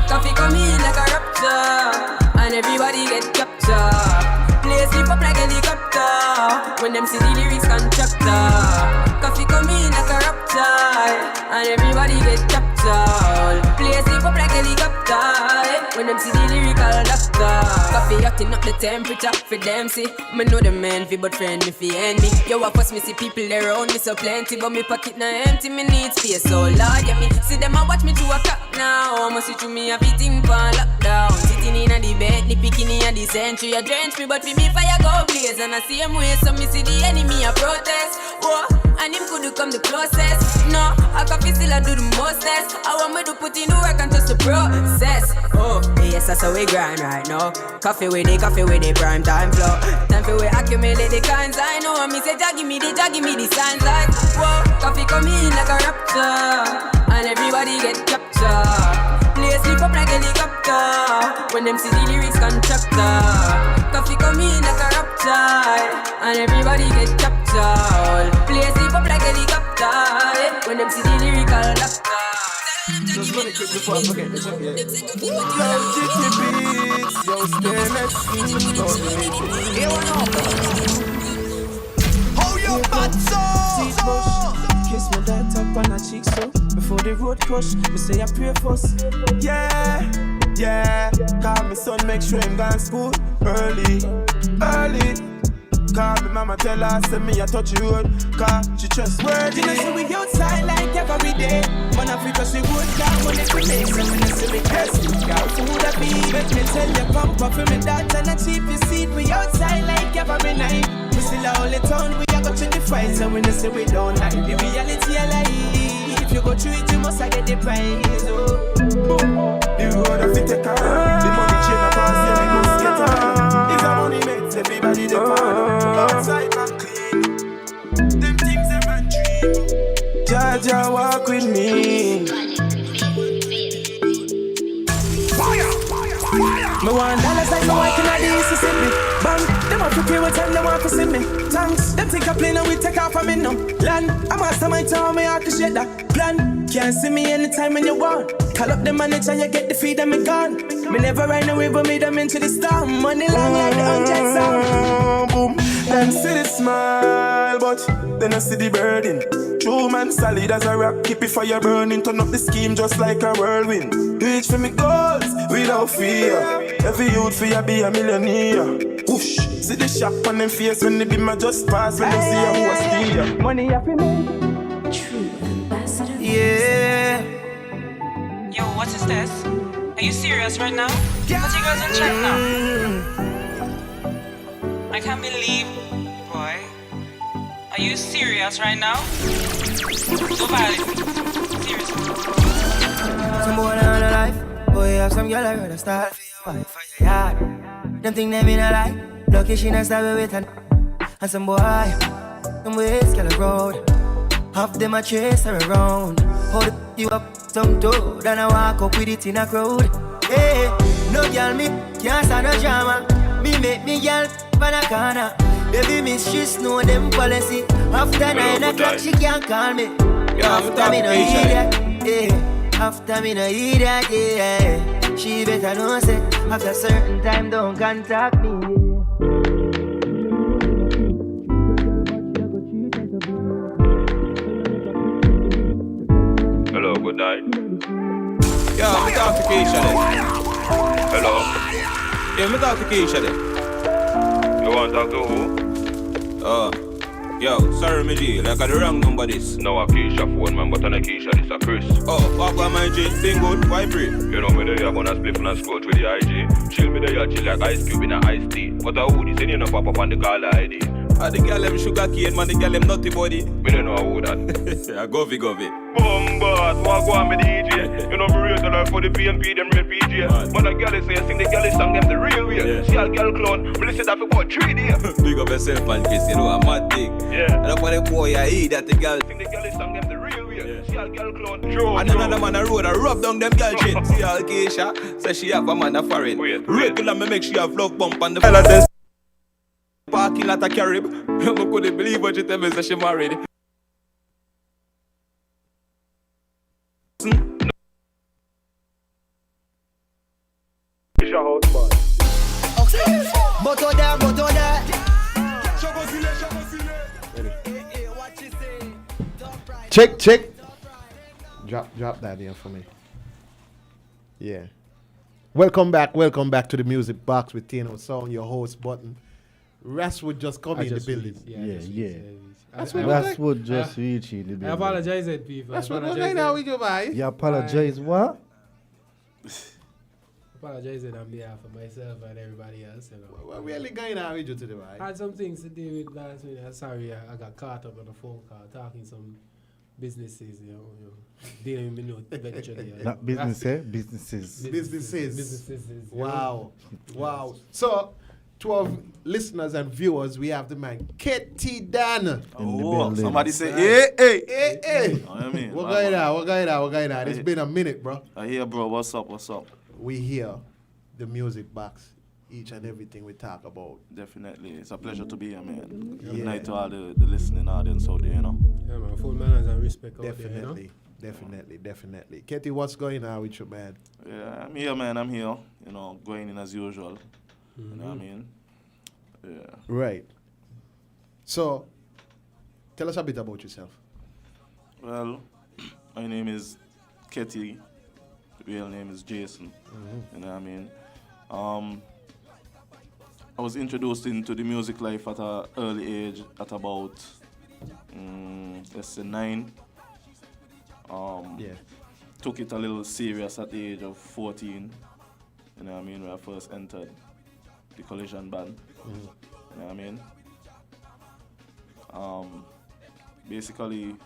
Coffee come in like a raptor, and everybody get captured. Play sleep up like helicopter, when them see the lyrics contractor. Coffee come in like a raptor, and everybody get captured. Play sleep up like helicopter, when them see the lyrical doctor. Coffee hotting up the temperature for them see. Me know the man fi but friend me fi enemy. Yo, of course me see people around me so plenty, but me pocket na empty, me need space. So Lord, yeah, me see them a watch me to a clock now. Must see through me a beating pan lockdown. Sitting in a the bed, the picking in the century. A drench me, but for me fire go blaze. And I see him way, so me see the enemy a protest. Whoa. and him could come the closest. No, I can feel still I do the mostest. I want me to put in the work and just the process. Oh, yes, that's how we grind right now. Coffee with the prime time flow. Time for we accumulate the kinds I know. Me say, give me the signs like, whoa, coffee come in like a raptor, and everybody get captured. Play sleep up like helicopter when them see the lyrics contractor. Coffee come in like a raptor, and everybody get captured. Play sleep up like helicopter when them see the lyrical doctor. Just run it quick before I forget this one, yeah. Love Jitty Beats, yo, stay next to me. Here one up. Oh, you bad so. Kiss me that up on her cheek so. Before the road crush, me say I pray first. Yeah. Call me son, make sure him gone school early. Call me mama, tell her, send me a touch you road. Cause she trustworthy. You know, see we outside like every day. Man, I feel she would down when it's me. So when you see me cursing, got food I be. Let me tell you, pump up for me that and a cheap seat. We outside like every night. We still all the town, we are go to the fight. So when you say we don't like the reality of life. If you go through it, you must get the prize. Oh. The road of it take on. The money chain a pass, yeah, we must get on. If the money makes everybody depend. Outside not clean. Them things them and dream. Jaja walk with me. Me want dollars like no one can I do Mississippi. Bang, them want to pay what time they want to see me. Thanks, them think I plane and we take off from me no. Land, I'm master my town, me appreciate that plan. Can't see me anytime when you want. Call up the manager, you get the feed and me gone. Me never ride away, but me them into the storm. Money long like the 100 sound. Boom, them see the smile, but then I see the burden. True man solid as a rock, keep it fire burning. Turn up the scheme just like a whirlwind. Reach for me goals without fear. Every youth for you be a millionaire. Whoosh, see the shock on them face when they be my just pass. When they see who was steer. Money happy me. True ambassador. Yeah. Yo, what is this? Are you serious right now? Put you guys in check now. I can't believe, boy. Are you serious right now? Nobody. Seriously. Some boy down the life. Boy, have some girl I rather start for your wife, for your yard. Them think them in a lie. Lucky she not stab with an. And some boy, them ways girl road. Half them a chase her around. Hold you up some toe. Then I walk up with it in a crowd. Hey, no girl me can't stand no drama. Me make me girl pan a corner. Baby miss she know them policy. After 9 o'clock she can't call me. After me no hear that, yeah. After me no hear that, yeah. She better know say after certain time don't contact me. Hello, good night. Yo, me talk to Keisha then. Hello. Yeah, me talk to Keisha then. You want to talk to who? Yo, sorry me G, like I the wrong number this. No, a Keisha phone man, but on a Keisha this a Chris. Oh, fuck on my G, thing good, why pray? You know me there, gonna split and scroll with the IG. Chill me there, chill like ice cube in a iced tea. But a hoodie, send you no pop up on the caller ID. The girl them sugar cane, man, the girl them nutty body. Me don't know who that. Yeah, govy. Bombas, walk on me DJ. You know me real to for the PNP, them real PJ. Man, a girl say, sing the girl song, them the real way. Yeah. See a girl clown, me listen that for about 3 days. Big up yourself, man, Chris, you know, a mad thing. Yeah. And up on the boy, I hear that the girl sing the girl song, them the real way. Yeah. See a girl clown. And another man a road, I rub down them girl shit. See how Keisha, say she have a man a foreign. Regular me make she have love bump on the parking lot a Carib. I couldn't believe what you tell me, say she married. Check. Drop that here for me. Yeah. Welcome back to the Music Box with TNO Sound, your host Button. Rastwood just come in the building. Yeah. Rastwood just reach in the building. I apologize, people. That's what right now with you, boy. You apologize what? apologizing on behalf of myself and everybody else, you know. What really going on with you today, I right? had some things to do with last week. Sorry, I got caught up on a phone call talking some businesses, you know dealing with me venture there. Not business, eh? Businesses. Businesses. Wow. Wow. So, to our listeners and viewers, we have the man, Katie Dan. In the Oh, building. somebody say, hey. Hey. Oh, I mean, What going on? It's been a minute, bro. I hear, bro. What's up? We hear the music box, each and everything we talk about. Definitely. It's a pleasure to be here, man. Yeah. Good night to all the listening audience out there, you know. Yeah, man, full manners and respect out there, you know? Definitely. Katie, what's going on with you, man? Yeah, I'm here, man. I'm here. You know, going in as usual. You know what I mean? Yeah. Right. So, tell us a bit about yourself. Well, my name is Ketty. Real name is Jason. You know what I mean? I was introduced into the music life at an early age, at about, let's say 9. Took it a little serious at the age of 14. You know what I mean? When I first entered the Collision band. You know what I mean? Basically,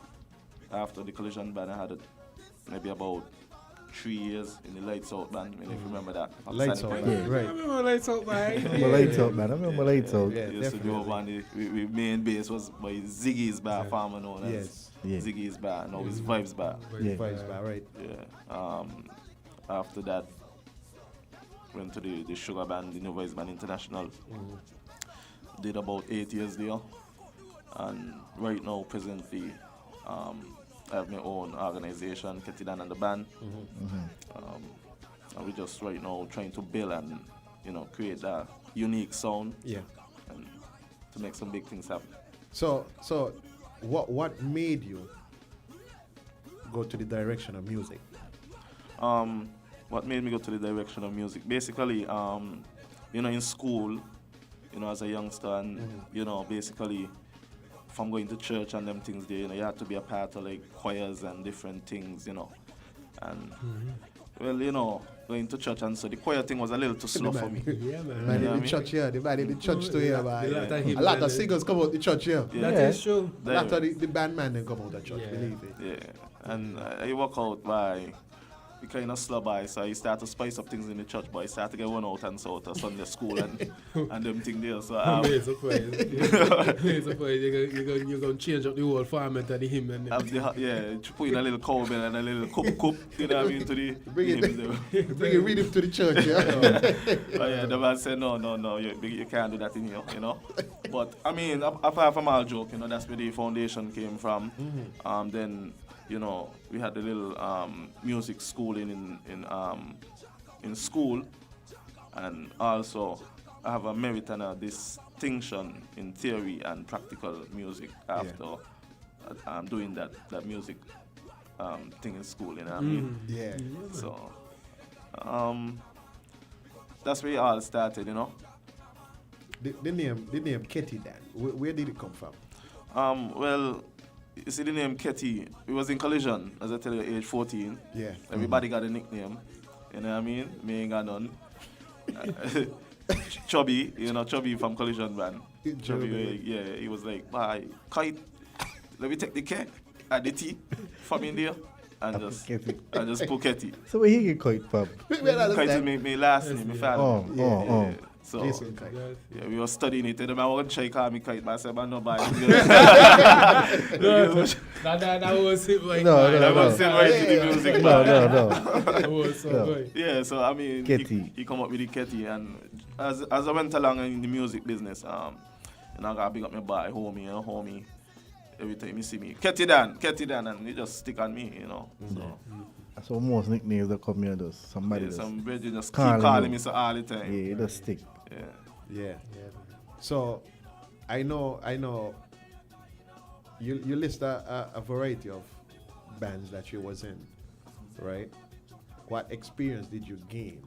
after the Collision band, I had maybe about 3 years in the Lights Out band. I mean, if you remember that. Lights Out band, right. I remember Lights Out, man. I remember Lights Out. Yeah, used to go on the main bass was by Ziggy's bar, farmer known as Ziggy's bar. Now it's Vibes bar. Vibes bar, right. Yeah. After that, went to the Sugar band, the New Voice Band International. Did about 8 years there. And right now, presently, I have my own organization, Ketidan and the Band. And we're just right now trying to build and, create that unique sound. Yeah. And to make some big things happen. So what made you go to the direction of music? What made me go to the direction of music? Basically, in school, as a youngster, and basically, from going to church and them things there, you had to be a part of like choirs and different things, And well, going to church, and so the choir thing was a little too slow for me. Yeah, man. Man in the church here, the man in the church too here, man. A lot of singers come out the church here. That is true. A lot of the band man then come out the church, believe it. Yeah, and I walk out by the kind of slow by, so I start to spice up things in the church, but I start to get one out and so to Sunday school and them thing there. So it's surprised. You're going to change up the whole format of the hymn and put in a little cowbell and a little cup, you know what I mean, to the bring it rhythm to the church, the man said, no, you can't do that in here, But, I mean, apart from all joke, that's where the foundation came from. Then, we had a little music schooling in school, and also I have a merit and a distinction in theory and practical music after doing that music thing in school, you know what I mean? Yeah. So that's where it all started, The name Ketty Dan, where did it come from? Well, you see the name Ketty, it was in Collision, as I tell you, age 14. Yeah. Everybody got a nickname, you know what I mean? Me ain't got none. Chubby, Chubby from Collision band. Chubby, he was like, bye, kite, let me take the K and the T from India and just put Ketty. So where you get kite from? Kite is my last name, my family. Oh. So, Jason Kite. we were studying it, and the man won't try call me Kite, but I said, man, no, bye. That was it, like, that was it right to the music, No. That was so good. Yeah, so I mean, he come up with the Ketty, and as I went along in the music business, I gotta big up my boy, homie. Every time you see me, Ketty Dan, and he just stick on me, So most nicknames that come here does somebody does. Some brethren just keep calling me so all the time. Yeah, it does stick. Yeah. So I know you list a variety of bands that you was in, right? What experience did you gain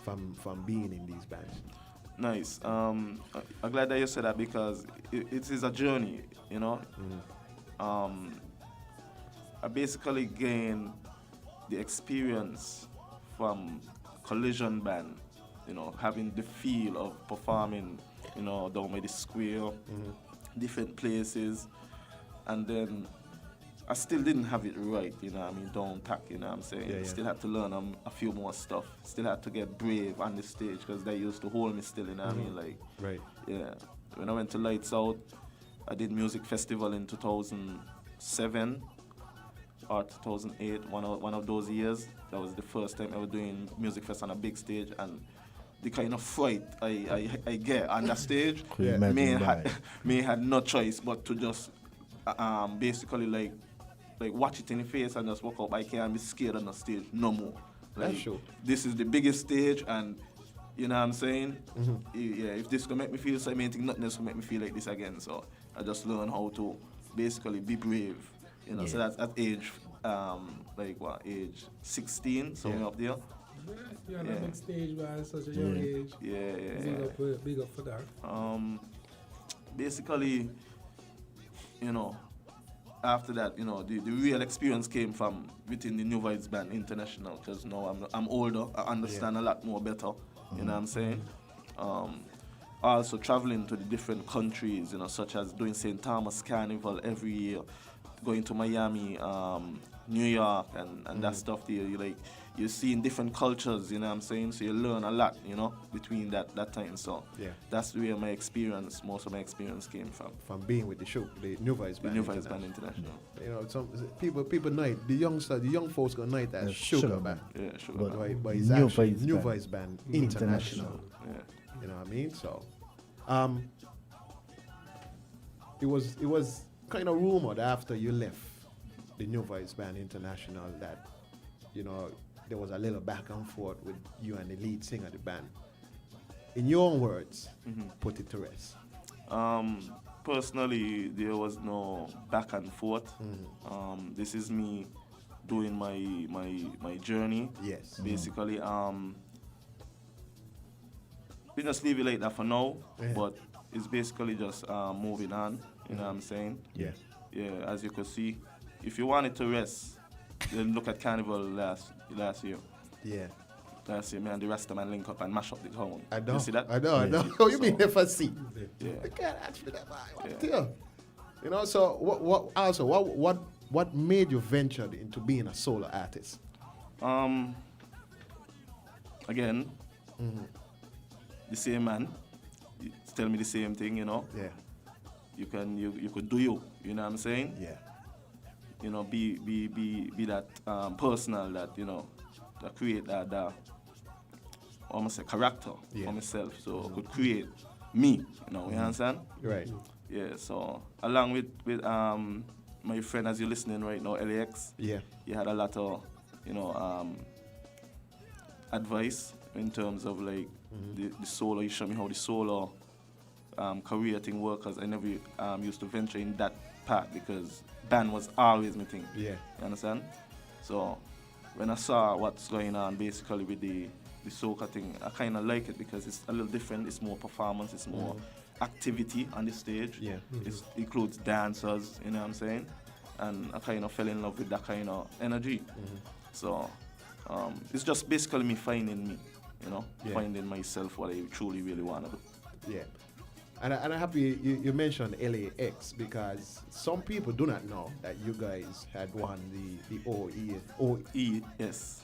from being in these bands? Nice. I'm glad that you said that because it is a journey, I basically gained the experience from collision band, you know, having the feel of performing, you know, down by the square, different places, and then I still didn't have it right, you know what I mean, down pack, you know what I'm saying. Yeah, yeah. Still had to learn a few more stuff. Still had to get brave on the stage because they used to hold me still, you know what I mean, like, Right. yeah. When I went to Lights Out, I did music festival in 2007 or 2008, one of those years. That was the first time ever doing music fest on a big stage, and the kind of fright I get on the stage, Could you imagine me had no choice but to just basically like watch it in the face and just walk up. I can't be scared on the stage no more. Like, That's true. this is the biggest stage, and you know what I'm saying? Yeah, if this gonna make me feel something, I think nothing else will make me feel like this again. So I just learned how to basically be brave. You know, so that's at age age 16, somewhere up there. You're on a big stage, man, at such a young age. Yeah. Big up for that. Basically, you know, after that, you know, the real experience came from within the New Vibes Band International, because now I'm older, I understand a lot more better, you know what I'm saying? Also traveling to the different countries, you know, such as doing St. Thomas Carnival every year, going to Miami, New York, and that stuff there. You're seeing different cultures, you know what I'm saying? So you learn a lot, you know, between that time. So Yeah. that's where most of my experience came from. From being with the show, the New Vibes Band. New Vibes Band International. You know, some people know it. The young folks gonna know it as Sugar Band. Yeah, Sugar But Band. But it's New actually Vibes New Band Vibes Band International. Yeah. You know what I mean? So, it was kind of rumored after you left the New Vibes Band International that, you know, there was a little back and forth with you and the lead singer of the band. In your own words, put it to rest. Personally, there was no back and forth. This is me doing my journey. Yes. Basically, we just leave it like that for now. Yeah. But it's basically just moving on. You know what I'm saying? Yeah. Yeah. As you can see, if you wanted to rest, then look at Carnival last year. Yeah. Last year, me and the rest of man link up and mash up the town. I know. You see that? I know. Oh, you mean if I see? Yeah. I can't ask for that. What Yeah. deal? You know. So what made you venture into being a solo artist? Again, the same man. Tell me the same thing, you know. Yeah. You could do you know what I'm saying? Yeah. You know, be that personal that, you know, that create that almost a character for myself. So I could create me, you know, you understand? Right. Yeah, so along with my friend, as you're listening right now, LAX, Yeah. he had a lot of, you know, advice in terms of like the solo. He showed me how the solo career thing works, because I never used to venture in that part because band was always my thing. Yeah. You understand? So when I saw what's going on basically with the soca thing, I kind of like it because it's a little different. It's more performance. It's more activity on the stage. Yeah. It includes dancers, you know what I'm saying? And I kind of fell in love with that kind of energy. So it's just basically me finding me, you know, finding myself, what I truly really want to do. Yeah. And I'm happy you mentioned LAX, because some people do not know that you guys had won the OECS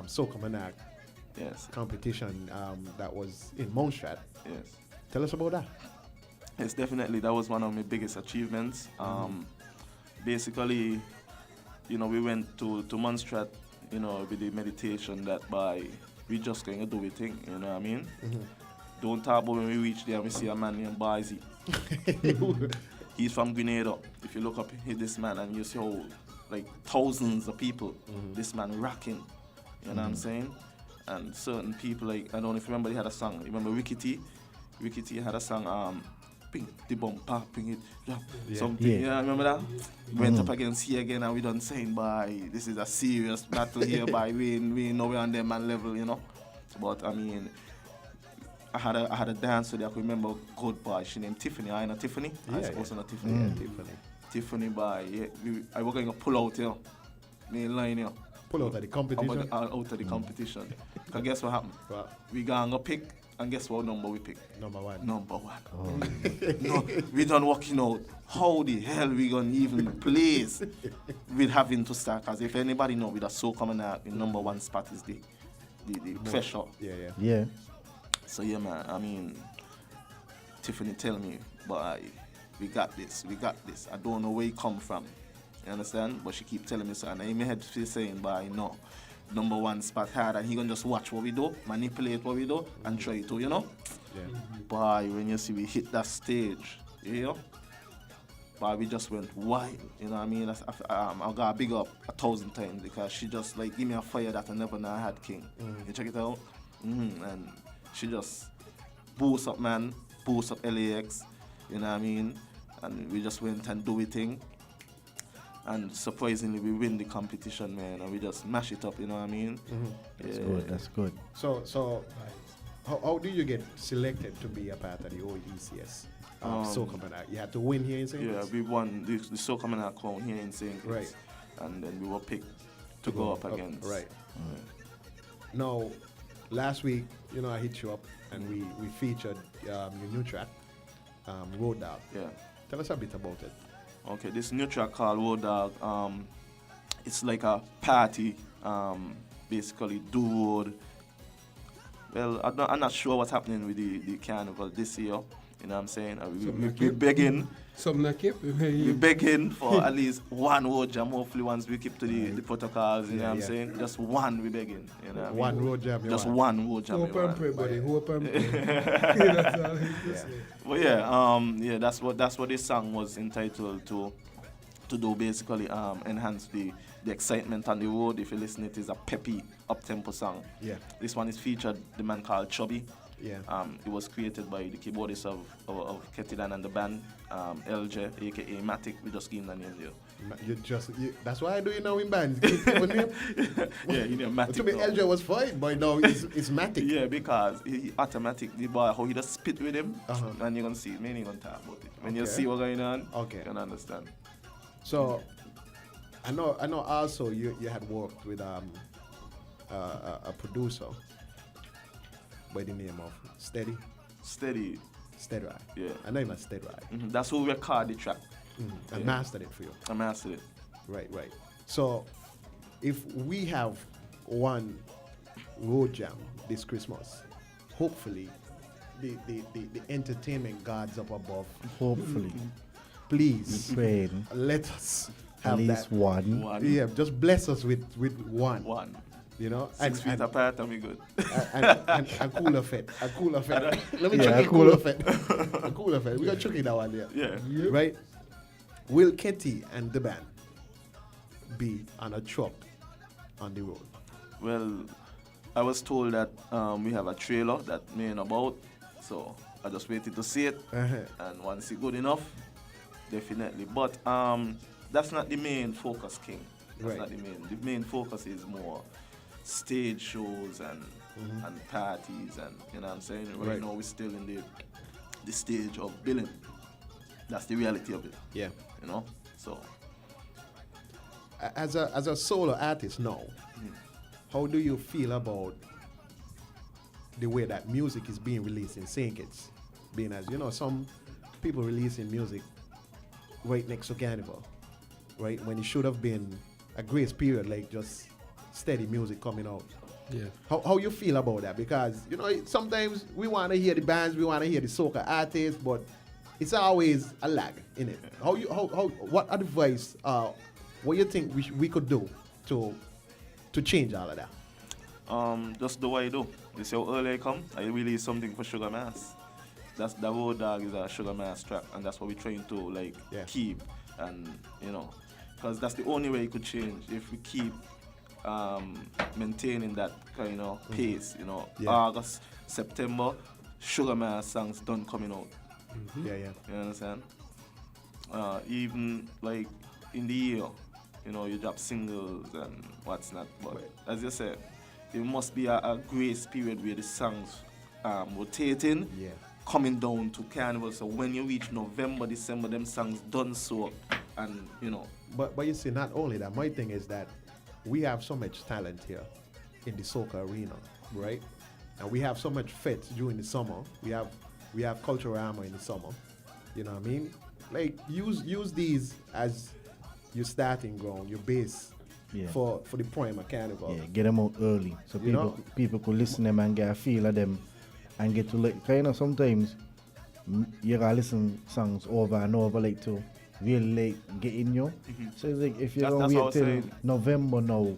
Soca Monarch competition that was in Montserrat. Yes. Tell us about that. Yes, definitely. That was one of my biggest achievements. Basically, you know, we went to Montserrat, you know, with the meditation that we just going to do a thing, you know what I mean? Don't talk about when we reach there and we see a man named Bazi. He's from Grenada. If you look up at this man and you see how, like, thousands of people, this man rocking, you know what I'm saying? And certain people, like, I don't know if you remember, he had a song. You remember Ricky T? Ricky T had a song, ping the bumper, ping it, something. Yeah. You know, remember that? Went up against here again and we done saying, boy, this is a serious battle here, boy. We know we're on them man level, you know? But, I mean, I had a dancer that I could remember, good boy. She named Tiffany. I know Tiffany. I suppose not Tiffany. Tiffany. Tiffany, boy. Yeah, I was going to pull out here. Me line here. Pull out of the competition. Out of the competition. Cause guess what happened? What? We gonna pick, and guess what number we pick? Number one. Number one. No, we done working out how the hell we gonna even place with having to start. Cause if anybody know with a so coming out, the number one spot is the pressure. Yeah. So yeah, man. I mean, Tiffany tell me, but we got this. I don't know where it come from. You understand? But she keep telling me so, and in my head she's saying, but I know number one spot hard, and he gonna just watch what we do, manipulate what we do, and try to, you know. Yeah. Boy, when you see we hit that stage, you know. But we just went wild, you know what I mean? I got big up 1,000 times because she just like give me a fire that I never know I had, King. You check it out? And she just boost up, man, boost up LAX, you know what I mean? And we just went and do it thing. And surprisingly, we win the competition, man, and we just mash it up, you know what I mean? That's good. So how do you get selected to be a part of the OECS? Soca Manat. You had to win here in St. Yeah, we won the Soca Manat crown here in St. Right. And then we were picked to go up against. Right. Now, last week, you know, I hit you up and we featured your new track, Road Dog. Yeah. Tell us a bit about it. Okay, this new track called Road Dog, it's like a party, basically do road. Well, I'm not sure what's happening with the carnival this year, you know what I'm saying? We begging. We begging for at least one road jam, hopefully once we keep to the protocols, you know what I'm saying? Just one we begging, you know what I mean? Road jam. Just one road jam. Hope and pray, buddy. Hope and pray. That's all he can say. Well, yeah, that's what this song was entitled to do, basically enhance the excitement on the road. If you listen, it is a peppy, up-tempo song. Yeah. This one is featured the man called Chubby. Yeah. It was created by the keyboardist of Ketidan and the band, LJ, aka Matic. We just gave him the name there. That's why I do, you know, in bands. Name. Yeah, you know, Matic. To me, LJ was fine, but now it's Matic. Yeah, because he automatic, the boy, how he just spit with him, and you're going to see it. Maybe you're going to talk about it. When you see what's going on, you can understand. So, I know also you had worked with a producer by the name of Steady. Steady. Steady Ride. Yeah. I know him as Steady Ride. That's who recorded the track. I mastered it for you. I mastered it. Right. So, if we have one road jam this Christmas, hopefully the entertainment gods up above, Hopefully. please let us have at least that. one. Yeah, just bless us with one. One. You know, 6 feet apart and we good. and cooler fit. Let me check a it. Cooler fit. A cooler fit. We got chuck in that one there. Yeah. Right? Will Ketty and the band be on a truck on the road? Well, I was told that we have a trailer that may know about, so I just waited to see it. And once it's good enough, definitely. But that's not the main focus, King. That's not the main. The main focus is more stage shows and parties, and you know what I'm saying. Right now we're still in the stage of billing. That's the reality of it. Yeah. You know. So as a solo artist now, how do you feel about the way that music is being released in St. Kitts? Being as you know, some people releasing music right next to Carnival, right, when it should have been a grace period, like just steady music coming out. Yeah. How you feel about that? Because you know sometimes we want to hear the bands, we want to hear the soca artists, but it's always a lag in it. What advice? What you think we could do to change all of that? Just do what you do. You see how early I come, I release something for Sugar Mass. That's the Road Dog is a Sugar Mass track, and that's what we're trying to keep, and you know, because that's the only way it could change if we keep maintaining that kind of pace. You know, August, September, Sugar Mass songs done coming out. Yeah. You understand? Even like in the year, you know, you drop singles and what's not. But as you said, there must be a grace period where the songs rotating, coming down to Carnival. So when you reach November, December, them songs done so, and you know. But you see, not only that, my thing is that we have so much talent here in the soca arena, right? And we have so much fete during the summer. We have cultural armor in the summer. You know what I mean? Like use these as your starting ground, your base for the Primer Carnival. Yeah, get them out early so people could listen them and get a feel of them and get to like. Kind of sometimes you gotta listen songs over and over like to really like get in you. So it's like if you're gonna wait till November now,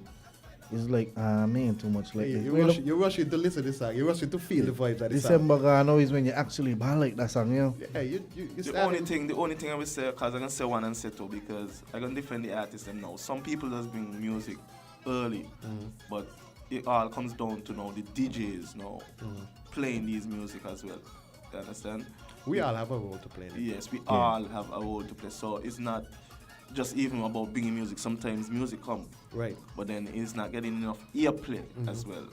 it's like man, too much like you rush to listen to the song. You rush to feel the vibes of the December song. now is when you actually like that song, you know. Yeah, you the only thing I will say, because I'm gonna say one and say two, because I'm gonna defend the artists them now. Some people just bring music early, but it all comes down to now the DJs now playing these music as well. You understand? We all have a role to play. Yes, we all have a role to play. So it's not just even about bringing music. Sometimes music come, right? But then it's not getting enough earplay as well.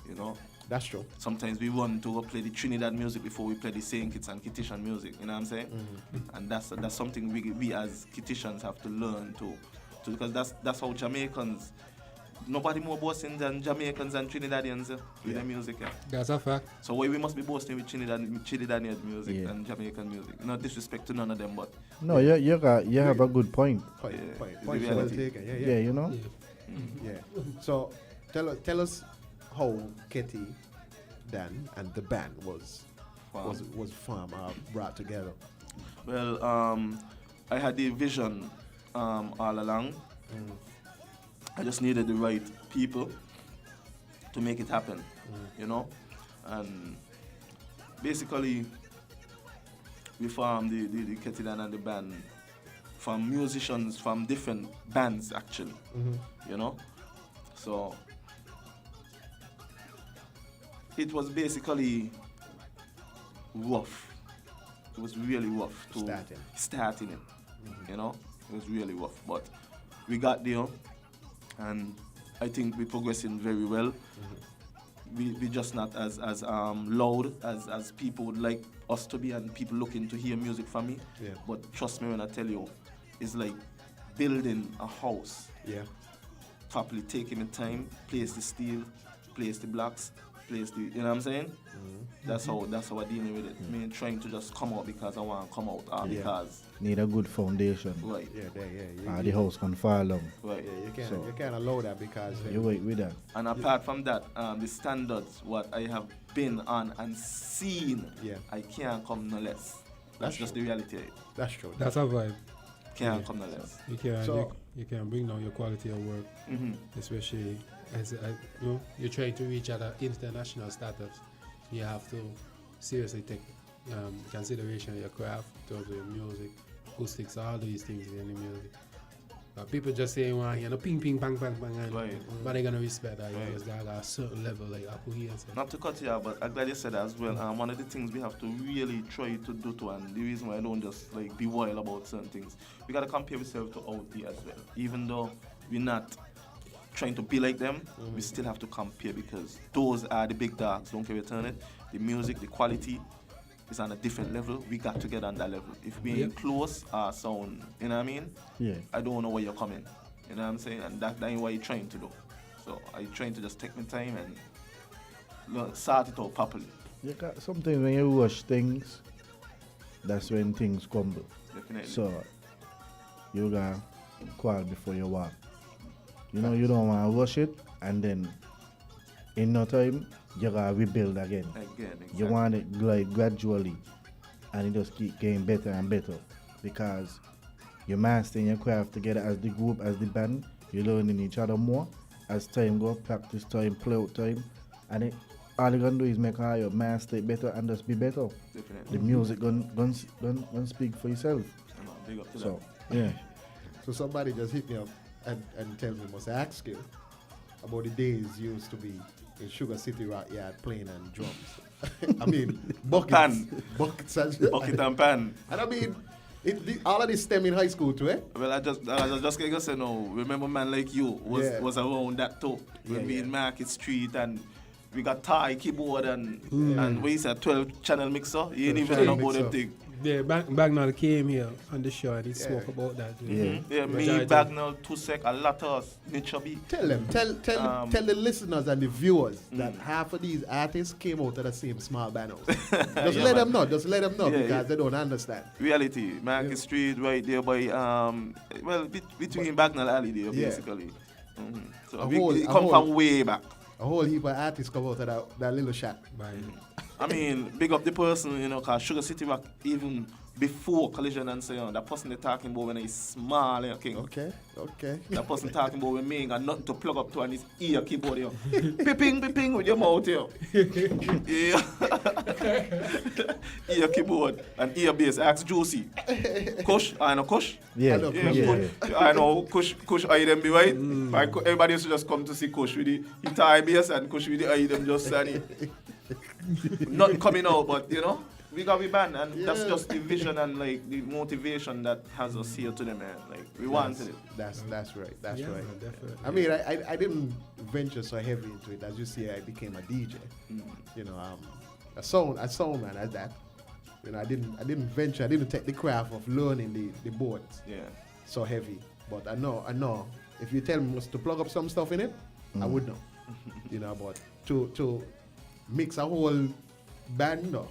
You know. That's true. Sometimes we want to go play the Trinidad music before we play the Saint Kitts and Kittitian music. You know what I'm saying? And that's something we as Kittitians have to learn to because that's how Jamaicans. Nobody more boasting than Jamaicans and Trinidadians with their music. Yeah. That's a fact. So we must be boasting with Trinidadian music and Jamaican music. No disrespect to none of them, but no, you have a good point. Point well taken. Yeah, you know. Yeah. So tell us how Ketty, Dan, and the band was formed, brought together. Well, I had the vision all along. I just needed the right people to make it happen, you know. And basically, we formed the Ketty Dan and the band from musicians from different bands, actually, you know. So it was basically rough. It was really rough to starting it, you know. It was really rough, but we got there. And I think we're progressing very well. We just not as loud as people would like us to be, and people looking to hear music from me. Yeah. But trust me when I tell you, it's like building a house. Yeah. Properly taking the time, place the steel, place the blocks, place the, you know what I'm saying? That's how I'm dealing with it. Me trying to just come out because I want to come out, because need a good foundation. Right. The house can fall down. Right. Yeah, you can't allow that because you wait with that. And apart from that, the standards what I have been on and seen, I can't come no less. That's just the reality of it. That's true. That's a vibe. Can't come no less. You can bring down your quality of work, especially as you're trying to reach at an international status. You have to seriously take consideration of your craft, in terms of your music, acoustics, all these things in the music. People just say, well, you know, ping, ping, bang, bang, bang, but they're gonna respect that. You just got a certain level, like coherence. Not to cut you out, but I'm glad you said that as well. One of the things we have to really try to do to, and the reason why I don't just like be wild about certain things, we gotta compare ourselves to out there as well. Even though we're not trying to be like them, we still have to compare, because those are the big dogs. Don't care where you turn it. The music, the quality is on a different level. We got to get on that level. If we ain't close our sound, you know what I mean? Yeah. I don't know where you're coming. You know what I'm saying? And that ain't what you're trying to do. So I'm trying to just take my time and sort it out properly. Sometimes when you rush things, that's when things crumble. Definitely. So you gotta crawl before you walk. You know, you don't want to rush it, and then in no time, you gotta rebuild again. Exactly. You want it like gradually, and it just keep getting better and better, because you're mastering your craft together as the group, as the band. You're learning each other more as time go, practice time, play out time, and all you're gonna do is make all your master it better and just be better. Definitely. The music gonna speak for itself. Big up to So that. yeah. So somebody just hit me up and tells me, must I ask you about the days you used to be in Sugar City Rock Yard playing on drums. I mean, buckets and pan. And I mean, all of this stem in high school too, eh? Well, I just gonna say no. Remember, man like you was around that too. When we in Market Street and we got Thai keyboard and we said 12 channel mixer. You ain't even know about them thing. Yeah, Bagnall came here on the show and he spoke about that. Yeah, me, Majority. Bagnall, Tusek, a lot of us, Nichobi. Tell them, tell the listeners and the viewers that half of these artists came out of the same small banners. Just let them know, because they don't understand. Reality, Market Street, right there by, between Bagnall Alley there, basically. So we come from way back. A whole heap of artists come out of that little shack. I mean, big up the person, because Sugar City Rock, even before Collision and so on, that person they're talking about when he's small, king. Okay. That person talking about when me ain't got nothing to plug up to on his ear keyboard, Ping with your mouth, Yeah. Ear keyboard and ear bass. Ask Juicy. Kush, I know Kush. Yeah. I know Kush item be right. Everybody used to just come to see Kush with the guitar bass and Kush with the item just standing. Nothing coming out, but we got we band, and that's just the vision and like the motivation that has us here today, man. Like we wanted it. That's right. That's right. Man, definitely. I mean, I didn't venture so heavy into it. As you see, I became a DJ. A sound man as that. I didn't venture. I didn't take the craft of learning the boards. Yeah. So heavy, but I know. If you tell me to plug up some stuff in it, I would know. But to mix a whole band, no,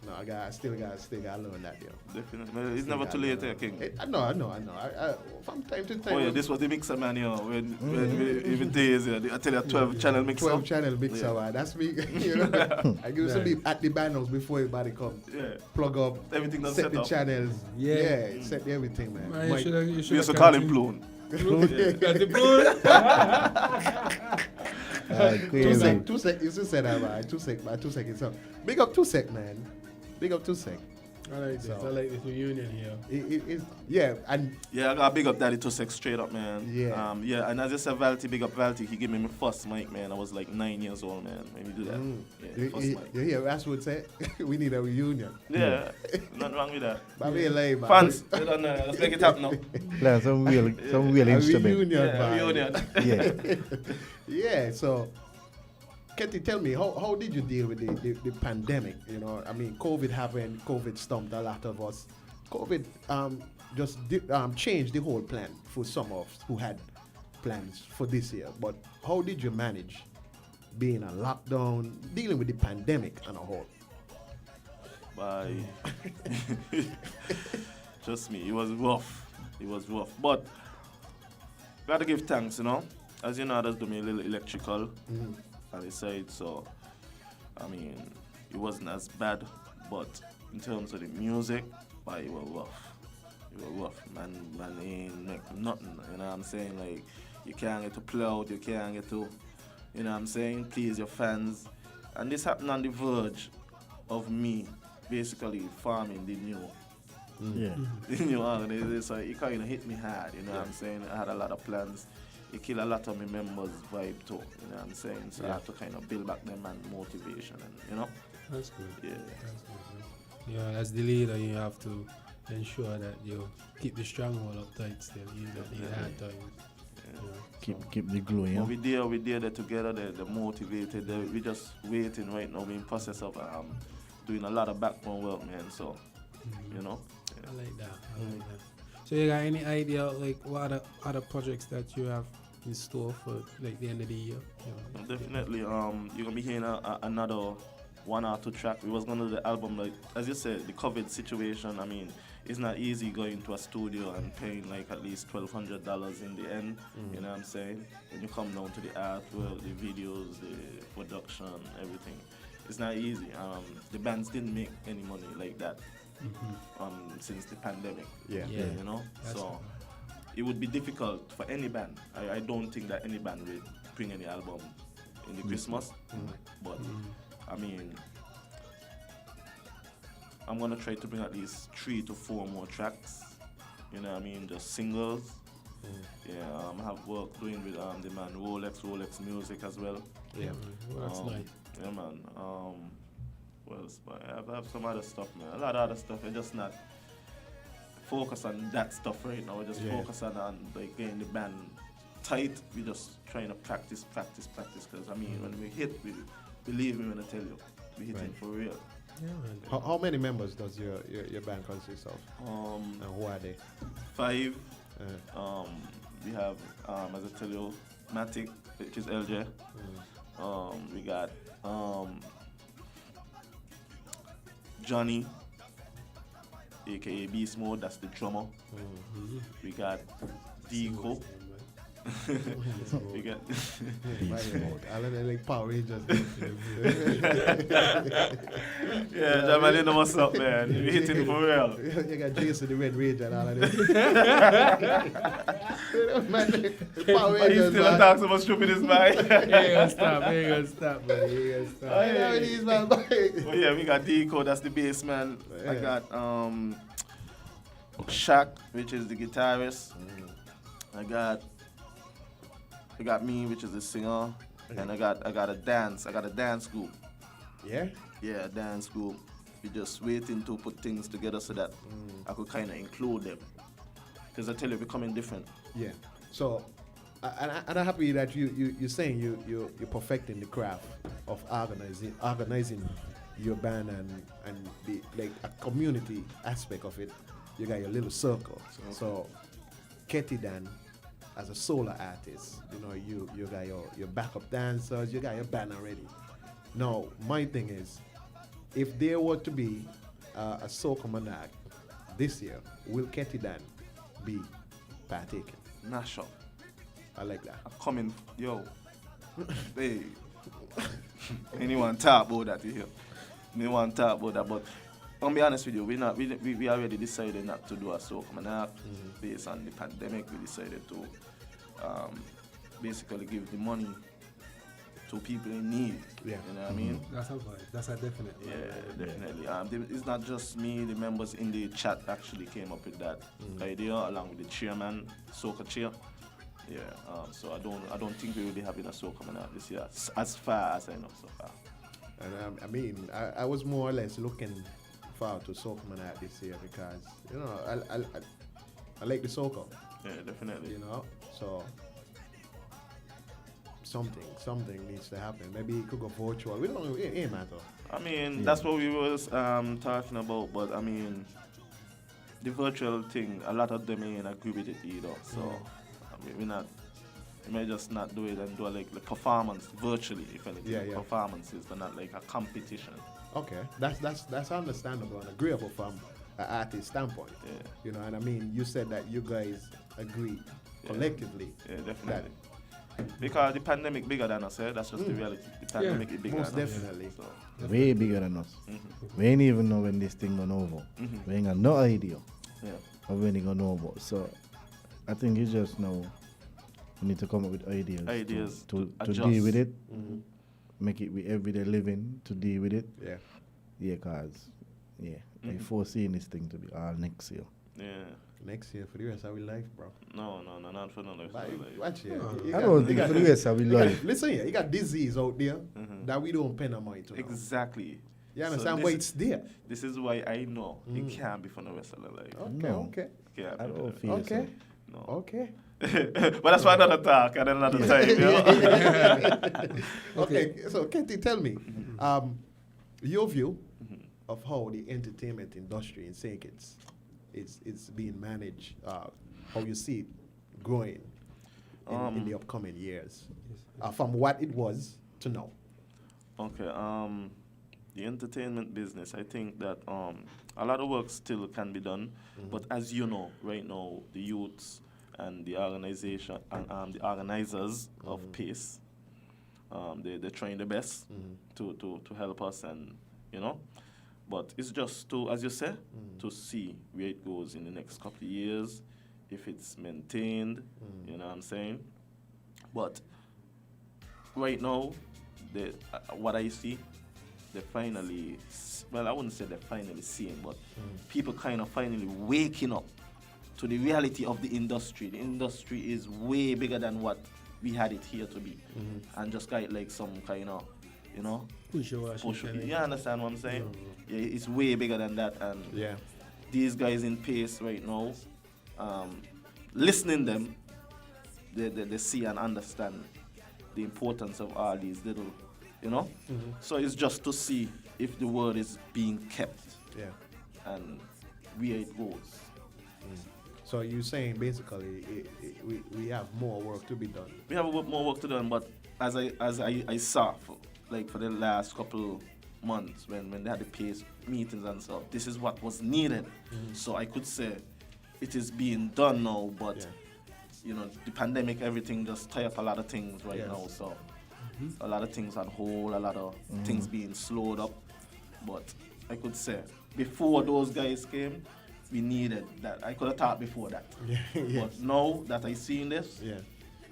I still gotta learn that, Definitely, it's never too late, King. I know. I from time to time. Oh yeah, this was the mixer, man. When we even days, I tell you, 12-channel mixer. 12-channel mixer, man. That's me. I give some be at the banners before everybody come. Yeah. Plug up Everything set the channels. Yeah. Set everything, man. Man, you we used to call him Plune. Two sec. You should say that, man. Two sec is up. Big up 2 Sec, man. Big up 2 Sec. I like this. I like this reunion here. I gotta big up Daddy 2 Sec straight up, man. Yeah. And as I said, Valty, big up Valty. He gave me my first mic, man. I was like 9 years old, man, when we do that. First mic. You hear Ashwood say, we need a reunion. Yeah, nothing wrong with that. But we lame, man. Fans, let's make it happen now. Play some real instrument. Reunion. Yeah, so Ketty, tell me, how did you deal with the pandemic? I mean, COVID happened, COVID stumped a lot of us. COVID just changed the whole plan for some of us who had plans for this year. But how did you manage being a lockdown, dealing with the pandemic on a whole? Trust me, it was rough. But gotta give thanks, As you know, I just do me a little electrical on the side, so I mean, it wasn't as bad, but in terms of the music, it was rough. Man ain't make nothing, you know what I'm saying? Like, you can't get to play out, you can't get to, you know what I'm saying, please your fans. And this happened on the verge of me basically farming the new. The new album. So it kind of hit me hard, you know what I'm saying? I had a lot of plans. It killed a lot of my members' vibe too, you know what I'm saying? So I have to kind of build back them and motivation, and That's good. Yeah. That's good, man. As the leader, you have to ensure that you keep the stronghold up tight still, even in hard times. Keep the glue, yeah. We there together, they're motivated. We just waiting right now. We're in process of doing a lot of background work, man. So, I like that. So you got any idea like what other projects that you have in store for like the end of the year? Definitely. You're gonna be hearing another 1 or 2 track. We was gonna do the album, like as you said, the COVID situation. I mean, it's not easy going to a studio and paying like at least $1,200 in the end. You know what I'm saying? When you come down to the artwork, the videos, the production, everything, it's not easy. The bands didn't make any money like that. Since the pandemic, so it would be difficult for any band. I don't think that any band will bring any album in the Christmas, but I mean, I'm gonna try to bring at least 3 to 4 more tracks. You know what I mean? Just singles. I have work doing with the man Rolex Music as well. Yeah, man. That's nice. Yeah, man. What else? I have some other stuff, man. A lot of other stuff. I just not focus on that stuff right now. We just focus on like getting the band tight. We just trying to practice. Because I mean, when we hit, believe me when I tell you, we hitting for real. Yeah, man. How many members does your band consist of? And who are they? 5. We have, as I tell you, Matic, which is LJ. We got Johnny, aka Beast Mode, that's the drummer. We got Deco. We got Beast Mode. I like Power Rangers. Yeah, Jamal, you know what's up, man. You hitting it for real. You got Jason the Red Ranger and all of them. Man, the Power But he Rangers, still man. talks about stupid as mine. He ain't gonna stop, he ain't gonna stop, buddy. He ain't gonna stop. I know it is, man. Oh yeah, we got Deco, that's the bass man. I got Shaq, which is the guitarist. I got me, which is the singer, and I got a dance group. Yeah? Yeah, a dance group. We just waiting to put things together so that I could kind of include them. Because I tell you, we're coming different. Yeah. So, and I'm happy that you're saying you're perfecting the craft of organizing your band and the like a community aspect of it. You got your little circle. So, Ketty Dan, as a solo artist, you got your backup dancers, you got your band already. Now, my thing is, if there were to be a soca monarch this year, will Ketty Dan be partaking? Mash up. I like that. I'm coming, yo. Hey. Anyone talk about that here? Me want to talk about that, but I'll be honest with you, we already decided not to do a soca monarch based on the pandemic. We decided to basically give the money to people in need. Yeah. You know what I mean? That's a vibe. That's a definite. Yeah, definitely. It's not just me. The members in the chat actually came up with that idea along with the chairman, soca chair. Yeah. So I don't think we will be having a soca monarch this year, as far as I know so far. And I mean, I was more or less looking forward to soca monarch this year because I like the soca. Yeah, definitely. So something needs to happen. Maybe it could go virtual. We don't know. It ain't matter. I mean, that's what we was talking about. But I mean, the virtual thing, a lot of them ain't agree with it either. So I mean, we may just not do it and do like performance virtually, if anything. Performances, but not like a competition. Okay, that's understandable and agreeable from an artist standpoint. Yeah. And I mean, you said that you guys agreed collectively. Yeah, definitely. Because the pandemic bigger than us, that's just the reality. The pandemic is bigger most than definitely. us. So. Way bigger than us. We ain't even know when this thing gonna over. We ain't got no idea of when it gonna over. So I think it's just now we need to come up with ideas to deal with it. Make it with everyday living to deal with it. Yeah. Yeah, cause I foresee this thing to be all next year. Yeah. Next year for the rest of our life, bro. No, not for the rest of our life. Watch here. I don't think for the rest of our life. Listen here, you got disease out there that we don't pay no money to. Exactly. You understand why it's there? This is why I know it can't be for the rest of the life. Okay. Yeah, I don't feel okay. so. No. Okay. But that's for another talk and another time. Okay, so Kenty, tell me, your view of how the entertainment industry in St. Kitts is being managed, how you see it growing in the upcoming years, from what it was to now. Okay, the entertainment business, I think that a lot of work still can be done, but as you know, right now, the youths and the organization and the organizers of PACE, they're trying their best to help us, and but it's just to, as you say, to see where it goes in the next couple of years, if it's maintained, you know what I'm saying? But right now, what I see, they're finally, well, I wouldn't say they're finally seeing, but people kind of finally waking up to the reality of the industry. The industry is way bigger than what we had it here to be. And just like some kind of, push. You understand what I'm saying? Yeah, it's way bigger than that. And these guys in PACE right now, listening them, they see and understand the importance of all these little, So it's just to see if the word is being kept. Yeah. And where it goes. So you're saying basically we have more work to be done. We have more work to do, but as I saw for the last couple months when they had the pace meetings and stuff, this is what was needed. So I could say it is being done now, but you know, the pandemic, everything just tie up a lot of things right now. So a lot of things on hold, a lot of things being slowed up. But I could say before those guys came, we needed that. I could have thought before that. But now that I seen this,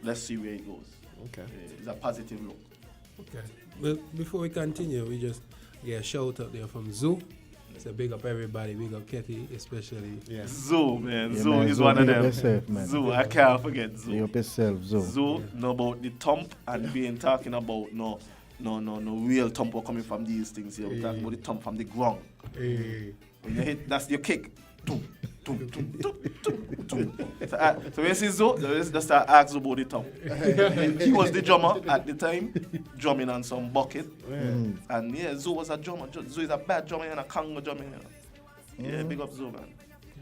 let's see where it goes. Okay. It's a positive look. Okay. Well, before we continue, we just get a shout out there from Zoo. So big up everybody, big up Ketty, especially. Zoo, man. Yeah, Zoo man, is Zoo, one of big up them. yourself, man. Zoo, I can't forget Zoo. Big up yourself, Zoo. Zoo, know about the thump and being talking about no real thump are coming from these things here. We're talking about the thump from the ground. When you hit, that's your kick. Tum, tum, tum, tum, tum, tum. So when you see Zoo, just start asking about the thump. He was the drummer at the time, drumming on some bucket. And Zoo was a drummer. Zoo is a bad drummer and a Congo drummer. Yeah, big up Zoo, man.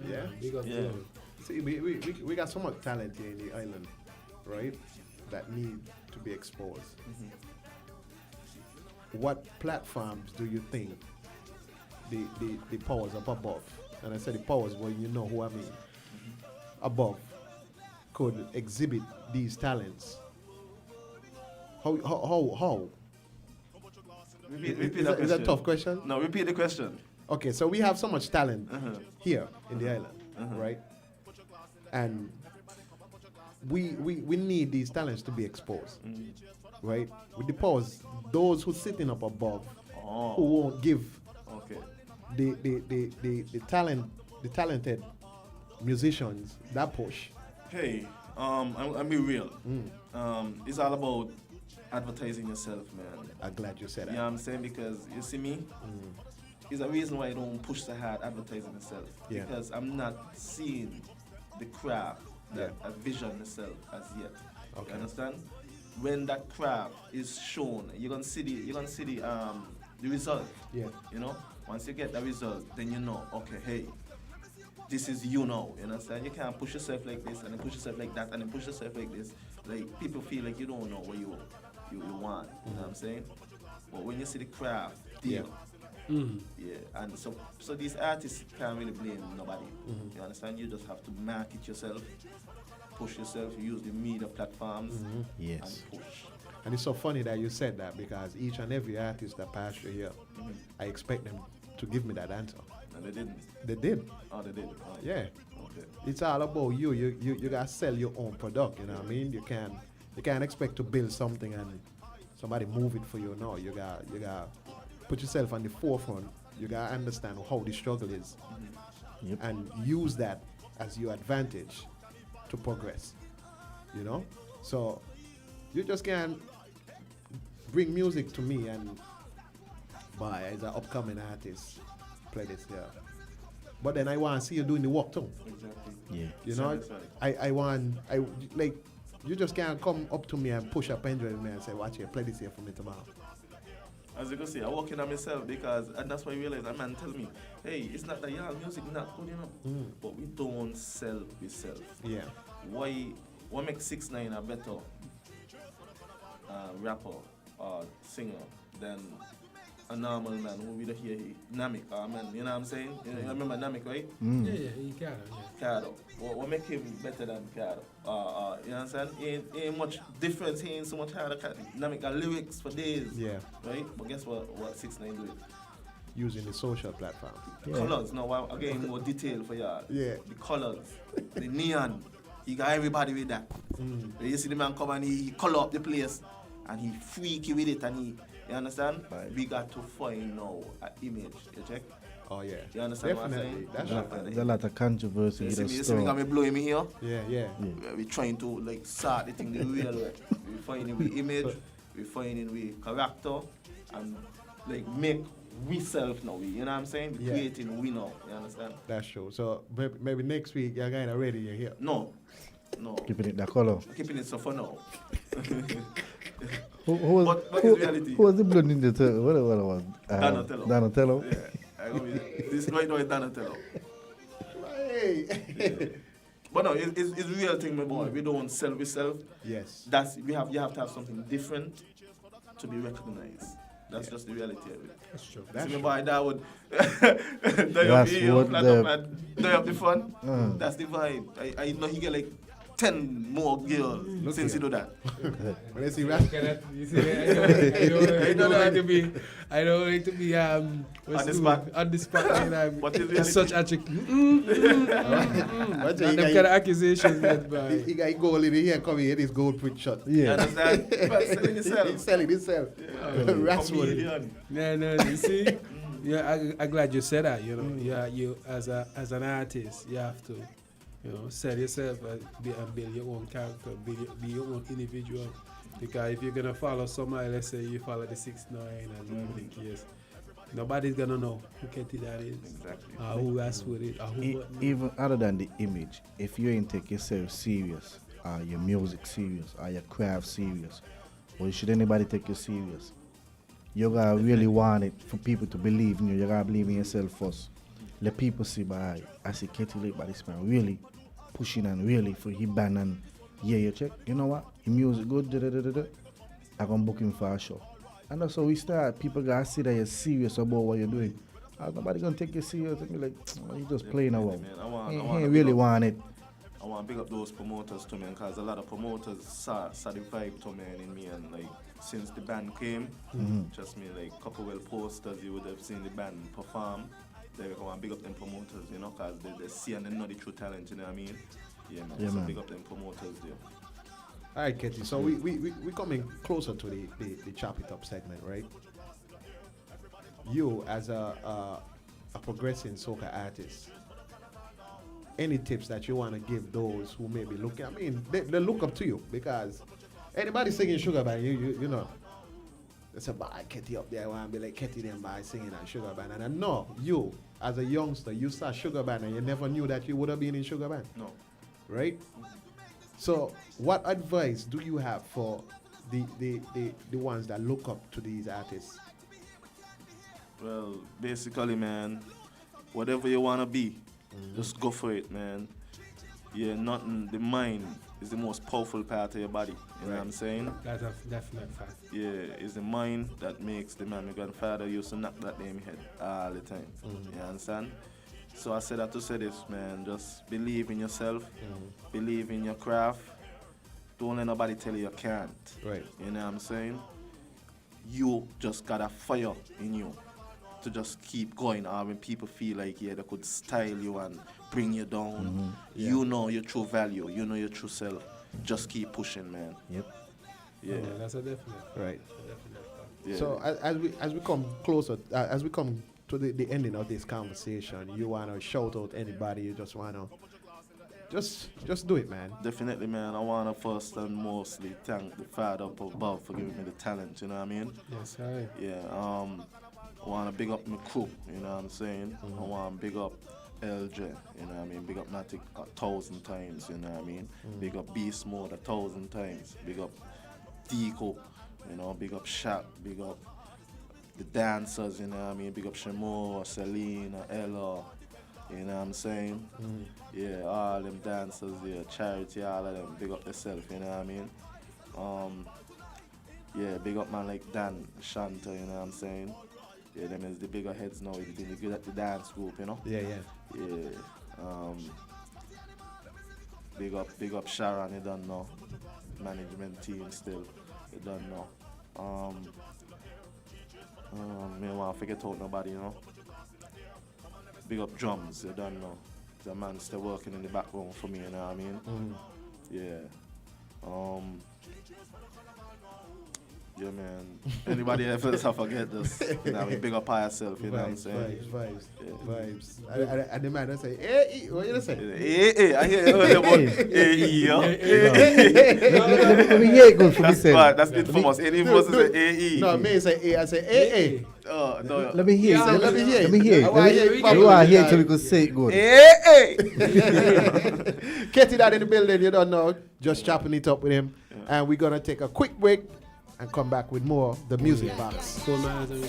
Yeah, big up Zoo. See, we got so much talent here in the island, right? That need to be exposed. What platforms do you think the powers up above, and I say the powers, well, you know who I mean, above, could exhibit these talents? How? Repeat Is that that a tough question? No, repeat the question. Okay, so we have so much talent here in the island, right? And we need these talents to be exposed, right? With the powers, those who sitting up above, who won't give the talented musicians that push. Hey, I'll be real. It's all about advertising yourself, man. I'm glad you said that. You know what I'm saying? Because you see me, it's a reason why I don't push so hard advertising myself. Yeah. Because I'm not seeing the craft that I vision myself as yet. Okay. You understand? When that craft is shown, you're gonna see the result. Yeah. You know? Once you get the result, then you know, okay, hey, this is you now. You understand? You can't push yourself like this and then push yourself like that and then push yourself like this. Like people feel like you don't know what you want. You know what I'm saying? But when you see the craft, deal. Yeah, and so these artists can't really blame nobody. You understand? You just have to market yourself, push yourself, use the media platforms, Yes. and push. And it's so funny that you said that, because each and every artist that passed through here, I expect them to give me that answer. And they didn't. They did. Oh, they did. Oh. Yeah. Okay. It's all about you. You gotta sell your own product. You know what I mean? You can't expect to build something and somebody move it for you. No, you gotta put yourself on the forefront. You gotta understand how the struggle is, and use that as your advantage to progress. You know, so you just can't bring music to me and buy as an upcoming artist, play this here. But then I want to see you doing the work too. Exactly. Yeah. You know, I like, you just can't come up to me and push a pendrive with me and say, watch here, play this here for me tomorrow. As you can see, I working on myself and that's why I realize a man tell me, hey, it's not that y'all music not good enough, but we don't sell ourselves. Yeah. Why make 6ix9ine a better rapper or singer than a normal man who we don't hear Namik, man, you know what I'm saying? You remember Namik, right? Yeah, he can. Cardo. What make him better than Cardo? You know what I'm saying? Ain't much difference. He ain't so much harder. Namik got lyrics for days. Yeah. Right? But guess what 6ix9ine do? Using the social platform. The colors. Now, again, more detail for y'all. Yeah. The colors. The neon. He got everybody with that. You see the man come and he color up the place and he freaky with it and he, you understand? Right. We got to find now an image. You check? Oh yeah. You understand Definitely. what I'm saying? There's a lot of controversy You with see the me, store. got me blowing me here? Yeah. We're trying to like start the thing the real way. We're finding with image, we're finding with character, and like make we self now. You know what I'm saying? We're creating we now. You understand? That's true. So maybe next week you're kind of ready. You're here. No. Keeping it that color. Keeping it so for now. But it's reality. Who was the blood ninja turtle? What was Donatello. Donatello. Yeah, I go with this right now is Donatello. Hey. But no, it's real thing, my boy. We don't sell ourselves. Yes. You have to have something different to be recognized. That's just the reality of it. That's true. See, my boy, that would That's what die up the fun. That's the vibe. I know he get like 10 more girls since he do that. When I see rap, You see, I don't like to be on the spot. On the spot. You know, What is it's such a trick. Them kind of accusations that by. he got gold in here, come here, this gold print shot. You Yeah. understand? But selling yourself. He's selling himself. Ratswood. Comedian. No, you see, yeah, I'm glad you said that. You know, you as an artist, you have to, sell yourself and build your own character, be your own individual. Because if you're gonna follow somebody, let's say you follow the 6ix9ine and whatever the case, nobody's gonna know who Ketty that is, Exactly. or who Ratswood is, or who. Even other than the image, if you ain't take yourself serious, or your music serious, or your craft serious, or should anybody take you serious? You gotta really want it for people to believe in you. You gotta believe in yourself first. Let people see by I see Ketty Lake by this man really pushing and really for his band and you check. You know what? His music good. I gonna book him for a show. And that's how we start. People gotta see that you're serious about what you're doing. Nobody gonna take you serious and be like, oh, you just playing around. Man, He ain't really want it. I want to big up those promoters too, man, because a lot of promoters saw the vibe to man in me, and like since the band came, trust me, like couple well posters, you would have seen the band perform. They want to big up them promoters, because they see and they know the true talent, you know what I mean? Yeah, man. Yeah, so man. big up them promoters there. All right, Ketty. So we coming closer to the chop it up segment, right? You as a progressing soca artist, any tips that you want to give those who may be looking? I mean, they look up to you because anybody singing Sugar Band, you know, they say, "Bah, Ketty up there, I want to be like Ketty them by singing on Sugar Band." And I know you as a youngster, you saw Sugar Band and you never knew that you would have been in Sugar Band. No. Right? So, what advice do you have for the ones that look up to these artists? Well, basically, man, whatever you want to be, just go for it, man. Yeah, nothing. The mind is the most powerful part of your body. You know what I'm saying? That's a definite fact. Yeah, it's the mind that makes the man. My grandfather used to knock that damn head all the time. You understand? So I said that to say this, man. Just believe in yourself. Believe in your craft. Don't let nobody tell you you can't. Right. You know what I'm saying? You just got a fire in you to just keep going. Or when people feel like, they could style you and bring you down. You know your true value. You know your true self. Just keep pushing, man. Yep. Yeah. Yeah, that's a definite. Right. A definite fact. Yeah. So as we come closer, as we come to the ending of this conversation, you wanna shout out anybody? You just wanna just do it, man. Definitely, man. I want to first and mostly thank the Father up above for giving me the talent, you know what I mean? Yes, sir. Yeah, I want to big up my crew, you know what I'm saying? I want to big up LJ, you know what I mean? Big up Matic 1,000 times, you know what I mean? Big up Beast Mode 1,000 times. Big up Deco, big up Shaq, big up the dancers, you know what I mean? Big up Shamo, Selena, Ella, you know what I'm saying? Yeah, all them dancers there, Charity, all of them, big up yourself, you know what I mean? Yeah, big up man like Dan, Shanta, you know what I'm saying? Yeah, them is the bigger heads now, he's been good at the dance group, you know? Yeah. Yeah. Big up Sharon, you don't know. Management team still, you don't know. Me don't want to forget out nobody, Big up drums, you don't know. The man still working in the background for me, you know what I mean? Yeah. Yeah, man. Anybody else I forget this? Big up by yourself, you know what I'm saying? Vibes. And the man that say, hey, what you say? Hey, I hear you about Let me hear it good for me. That's it for us. Any of us say hey. No, me say hey, I say hey. Oh, no. Let me hear it. Let me hear it. Let me hear it. You are here so we could say it good. Hey. Ketty that in the building, you don't know. Just chopping it up with him. And we're going to take a quick break. and come back with more the music box. 4 miles and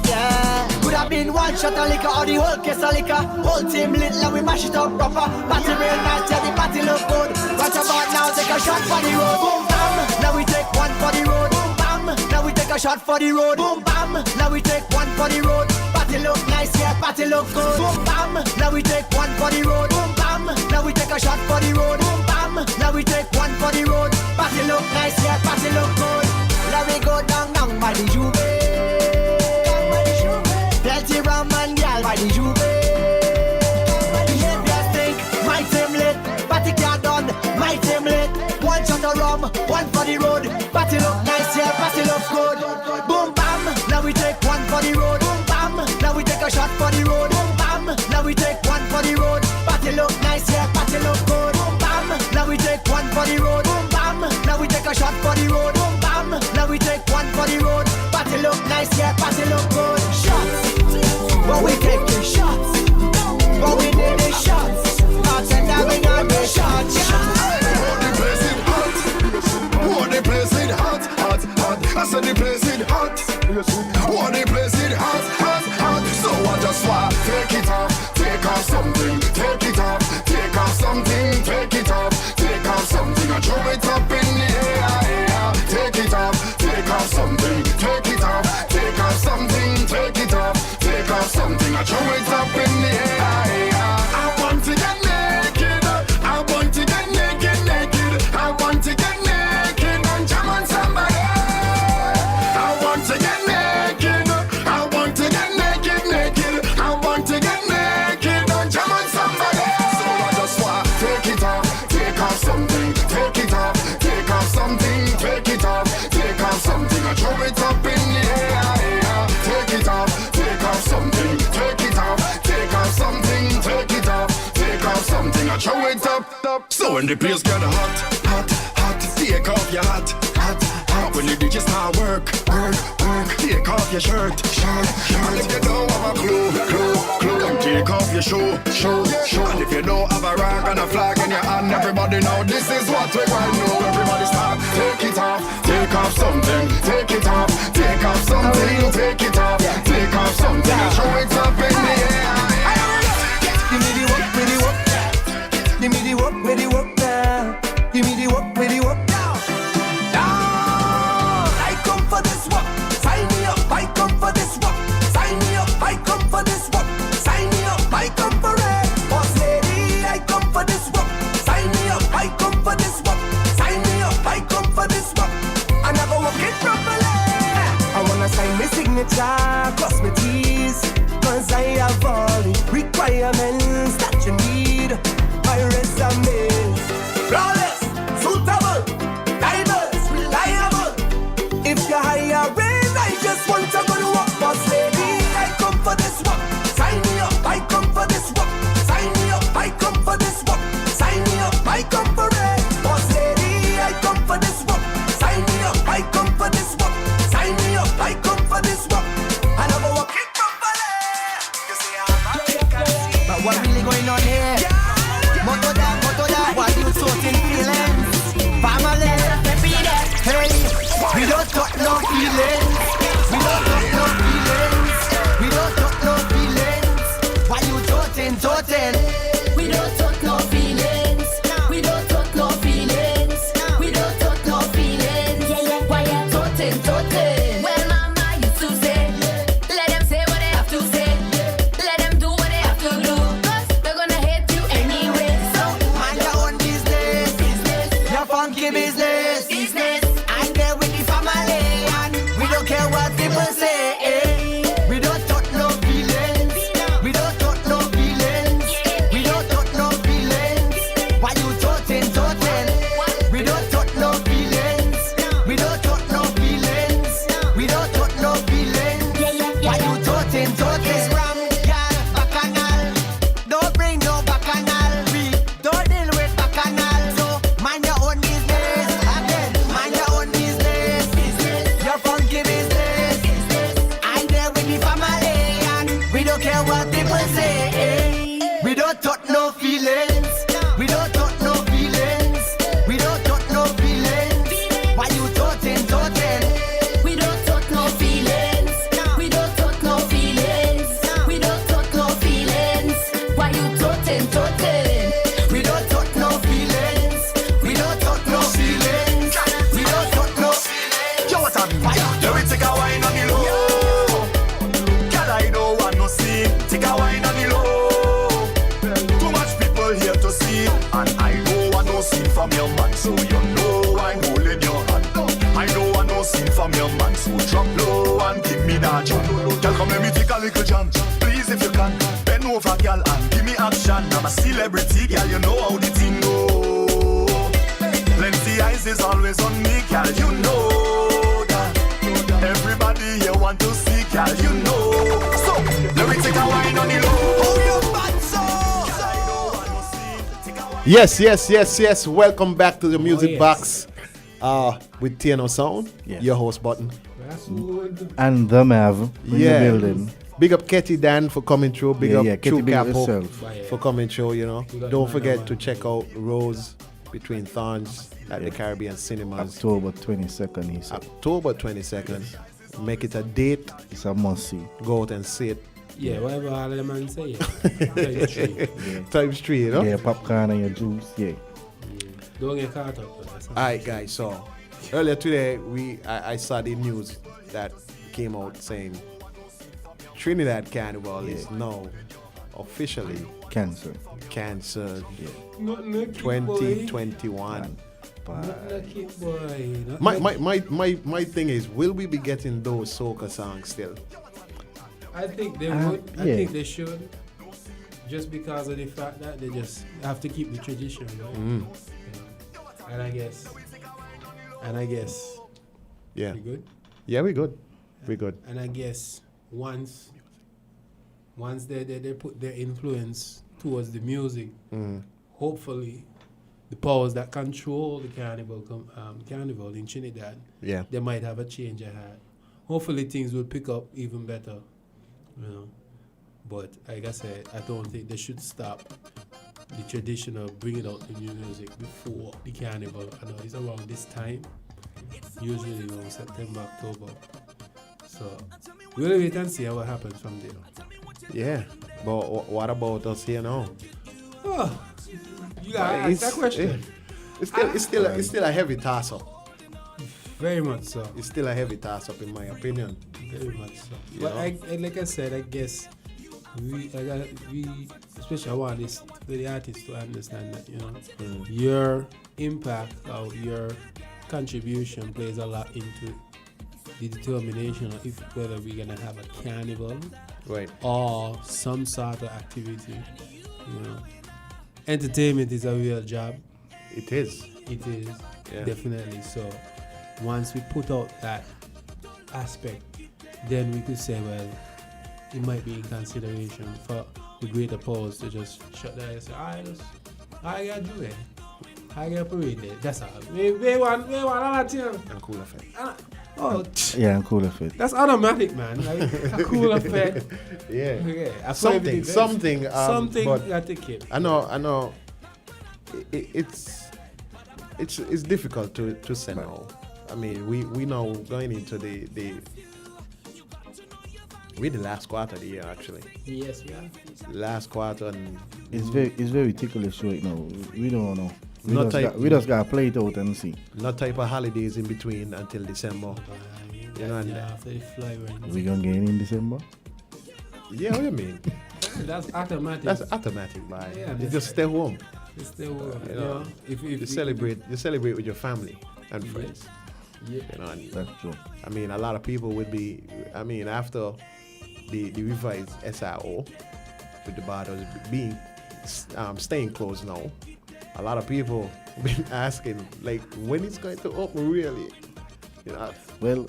Yeah, could have been one shot of liquor or the whole case of liquor. Whole team lit, like we mash it up proper. Party real nice, yeah, the party look good. What about now? Take a shot for the road. Boom bam, now we take one for the road. Boom bam, now we take a shot for the road. Boom bam, now we take one for the road. Party look nice, yeah, party look good. Boom bam, now we take one for the road. Boom bam, now we take a shot for the road. Boom bam, now we take one for the road. Party look nice, yeah, party look good. Now we go down by the Juve. Plenty rum and gal by the Juve. Behavior stink, my team lit. Party car done, my team lit. One shot of rum, one for the road. Party look nice, yeah, party look good. Boom bam, now we take one for the road. Boom bam, now we take a shot for the road. Boom bam, now we take one for the road. Party look nice, yeah, party look good. Boom bam, now we take one for the road. Boom bam, now we take a shot for the road. Boom bam, now we take one for the road. Party look nice, yeah, party look good. Shots, but we taking shots, but we need the shots. Bartender, we got the shots. Oh, the place is hot, hot, hot. I said the place is hot. Oh, the place is hot, hot, hot. So I just want take it off, take off something, take it off, take off something, take it off, take off something. I throw it up in the air, take it off, take off something, take it off, take off something, take it off, take off something. I throw it up in the air. I want to get naked, I want to get naked, naked. I want to get naked and jam on somebody. I want to get naked, I want to get naked, naked. I want to get naked and jam on somebody. So I just want take it off, take off something, take it off, take off something, take it off, take off something. I throw it up in the air, take it off, take off something, take it off, take off something, take it off, take off something. I throw it up. So when the place get hot, hot, hot, take off your hat, hat, hat. When the DJ start work, work, work, take off your shirt, shirt, shirt. And if you don't have a clue, then take off your shoe, shoe, shoe. And if you don't have a rag and a flag in your hand, everybody know this is what we want to know. Everybody start, take it off, take off something, take it off, take off something, take it off, take off something. And show it up in the air. Give me the work, with the work. Give me the work, with the work now. Give me the work, with the work now. Down. I come for this work. Sign me up. I come for this work. Sign me up. I come for this work. Sign me up. I come for it. Boss lady, I come for this work. Sign me up. I come for this work. Sign me up. I come for this work. I never work it properly. I wanna sign my signature, cross my T's, 'cause I have all the requirements that you need. My resume flawless, suitable, diverse, reliable. If you're hiring, I just want to go to work. Boss lady, I come for this work. Sign me up, I come for this work. Sign me up, I come for this work. Sign me up, I come for it. Boss lady, I come for this work. Sign me up, I come for this work. Sign me up, I come for this work. I never work it properly. You see, but what really going on here? Moto da, why you sorting feelings? Family, hey, we don't talk no feelings. We don't talk no feelings. We don't talk no feelings. Why you toting? We don't talk no feelings. We don't talk no feelings. We don't talk no feelings. Yeah, why you toting? Well, mama used to say, let them say what they have to say. Let them do what they have to do. 'Cause they're gonna hate you anyway. So mind your own business. Your funky business. I'm there with the family, and we don't care what people say. We don't talk no feelings. We don't talk no feelings. We don't talk no feelings. Why you toting? We don't talk no feelings. We don't talk no feelings. We don't talk no feelings. Why you toting? Ram, girl, bacchanal. Don't bring no bacchanal. We don't deal with bacchanal. So mind your own business. Again, mind your own business. Your funky business. I'm there with the family, and we don't care what people say. We don't talk no feelings. We don't talk no feelings. We don't talk no feelings. a little jump. Please if you can, bend over, girl, and give me action. I'm a celebrity, girl, you know how the thing go. Plenty eyes is always on me, girl, you know that. Everybody here want to see, girl, you know. So, let me take a wine on the low. Oh, you bad so. Yes. Welcome back to the Music yes. Box with TNO Sound. Your host button. And the Mav in the building. Big up Ketty Dan for coming through. Big up Ketty, True big up Capo yourself. for coming through, you know. Don't forget to check out Rose Between Thorns at the Caribbean Cinemas. October 22nd, he said. October 22nd. Make it a date. It's a must-see. Go out and see it. Yeah, whatever all of them man say. Times 3. Times 3, you know? Yeah, popcorn and your juice, yeah. Don't get caught up. Alright, guys, so earlier today, I saw the news that came out saying Trinidad Carnival is now officially canceled. Yeah. 2021. My thing is, will we be getting those soca songs still? I think they would. I think they should. Just because of the fact that they just have to keep the tradition, right? Yeah. And I guess. Yeah. We good? Yeah, we're good. We're good. And I guess once they put their influence towards the music, hopefully the powers that control the carnival in Trinidad, they might have a change of heart. Hopefully things will pick up even better, you know. But like I said, I don't think they should stop the tradition of bringing out the new music before the carnival. I know it's around this time, usually around September, October. So we'll wait and see what happens from there. Yeah, but what about us here now? Oh, you gotta ask that question. It's still a heavy toss-up. Very much so. It's still a heavy toss-up in my opinion. Very much so. But like I said, I guess we especially I want this for the artists to understand that, you know, your impact or your contribution plays a lot into the determination of whether we're gonna have a carnival, right, or some sort of activity. You know, entertainment is a real job. It is. Definitely. So once we put out that aspect, then we could say, well, it might be in consideration for the greater powers to just shut down and say, I gotta do it. I gotta parade there. That's all. We want all that, you know. And cool effect. And cool effect. That's automatic, man. Like a cool effect. Something. Something got to keep. I know. It's difficult to say no. I mean, we now going into the last quarter of the year, actually. Yes, yeah. Last quarter, and it's very ticklish right now. We don't know. We We just gotta play it out and see. Not type of holidays in between until December. You know, after they fly right. We gonna get in December? Yeah, what do you mean? That's automatic. That's automatic, man. Yeah, you just stay home. Stay home. You know, if you celebrate with your family and friends. Yeah. You know, and that's true. I mean, a lot of people would be. I mean, after the revised SIO with the borders being staying closed now, a lot of people been asking like, when it's going to open really? You know. Well,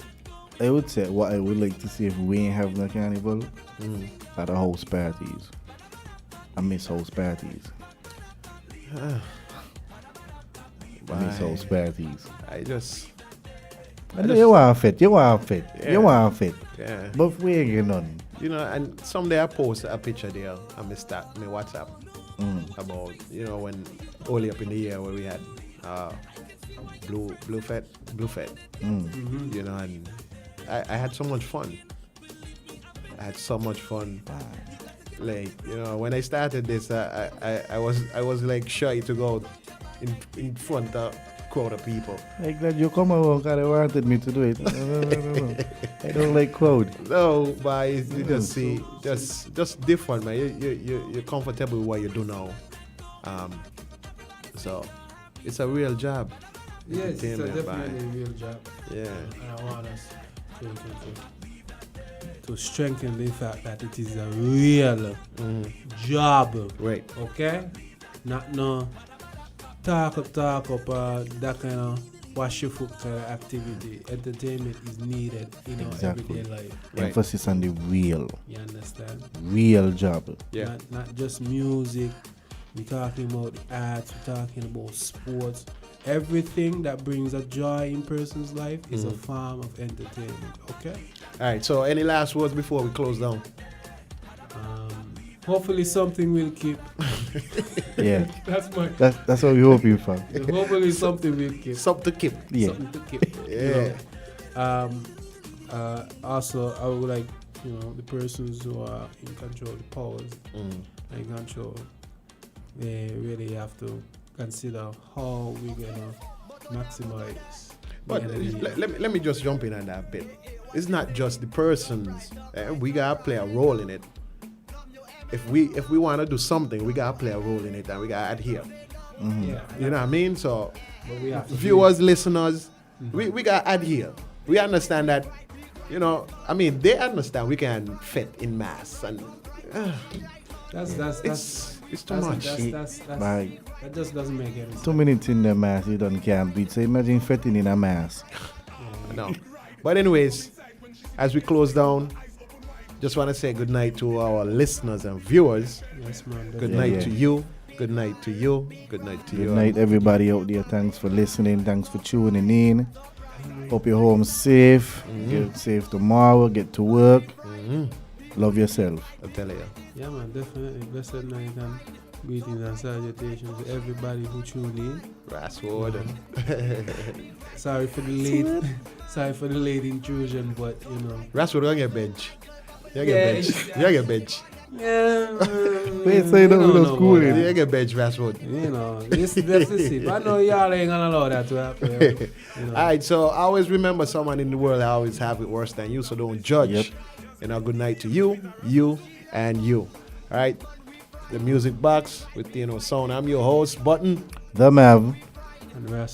I would say what I would like to see if we ain't having a carnival are the house parties. I miss house parties. I miss house parties. You want fit. Yeah. But we ain't get none. You know, and someday I post a picture there on my WhatsApp about, you know, when early up in the year where we had Blue Fed. You know, and I had so much fun. Like, you know, when I started this, I was like shy to go in front of crowd of people. I'm glad you come around because they wanted me to do it. No. I don't like crowd. No, but you just see, just different, man. You're comfortable with what you do now. So it's a real job. Yes, it's definitely a real job. Yeah. And I want us to. to strengthen the fact that it is a real job. Right. Okay? Not no talk up, that kind of wash your foot kind of activity. Entertainment is needed in our everyday life. Right. Emphasis on the real. You understand? Real job. Yeah. Not just music. We're talking about the arts. We're talking about sports. Everything that brings a joy in person's life is a form of entertainment. Okay? All right. So, any last words before we close down? Hopefully something will keep. Yeah. That's what we're hoping for. Hopefully something will keep. Something to keep. Yeah. Something to keep. Yeah. Also, I would like, the persons who are in control of the powers and control, they really have to consider how we're gonna maximize. But let me just jump in on that bit. It's not just the persons. We gotta play a role in it. If we want to do something, we gotta play a role in it, and we gotta adhere. Yeah. You know what I mean? So, But we have to viewers, listeners, we gotta adhere. We understand that, they understand we can fit in mass, and it's too much. That just doesn't make any sense. 2 minutes in the mass, you don't can't beat. So imagine fitting in a mass. No. But anyways, as we close down, just want to say good night to our listeners and viewers. Yes, man. Good night to you. Good night to you. Good night to you. Good night, everybody out there. Thanks for listening. Thanks for tuning in. Hope you're home safe. Get safe tomorrow. Get to work. Love yourself. I'll tell you. Yeah, man. Definitely. Blessed night and greetings and salutations to everybody who tuned in. Rasswood. Sorry for the late intrusion, but Rasswood, don't get bench. You get bench. Yeah. Wait, say that with us cool. You get bench, Rasswood. This is it. I know y'all ain't gonna allow that to happen. Alright, so always remember someone in the world that always have it worse than you, so don't judge. Yep. Good night to you, and you. Alright. The Music Box with TNO Sound. I'm your host, Button. The Mav. And Russell.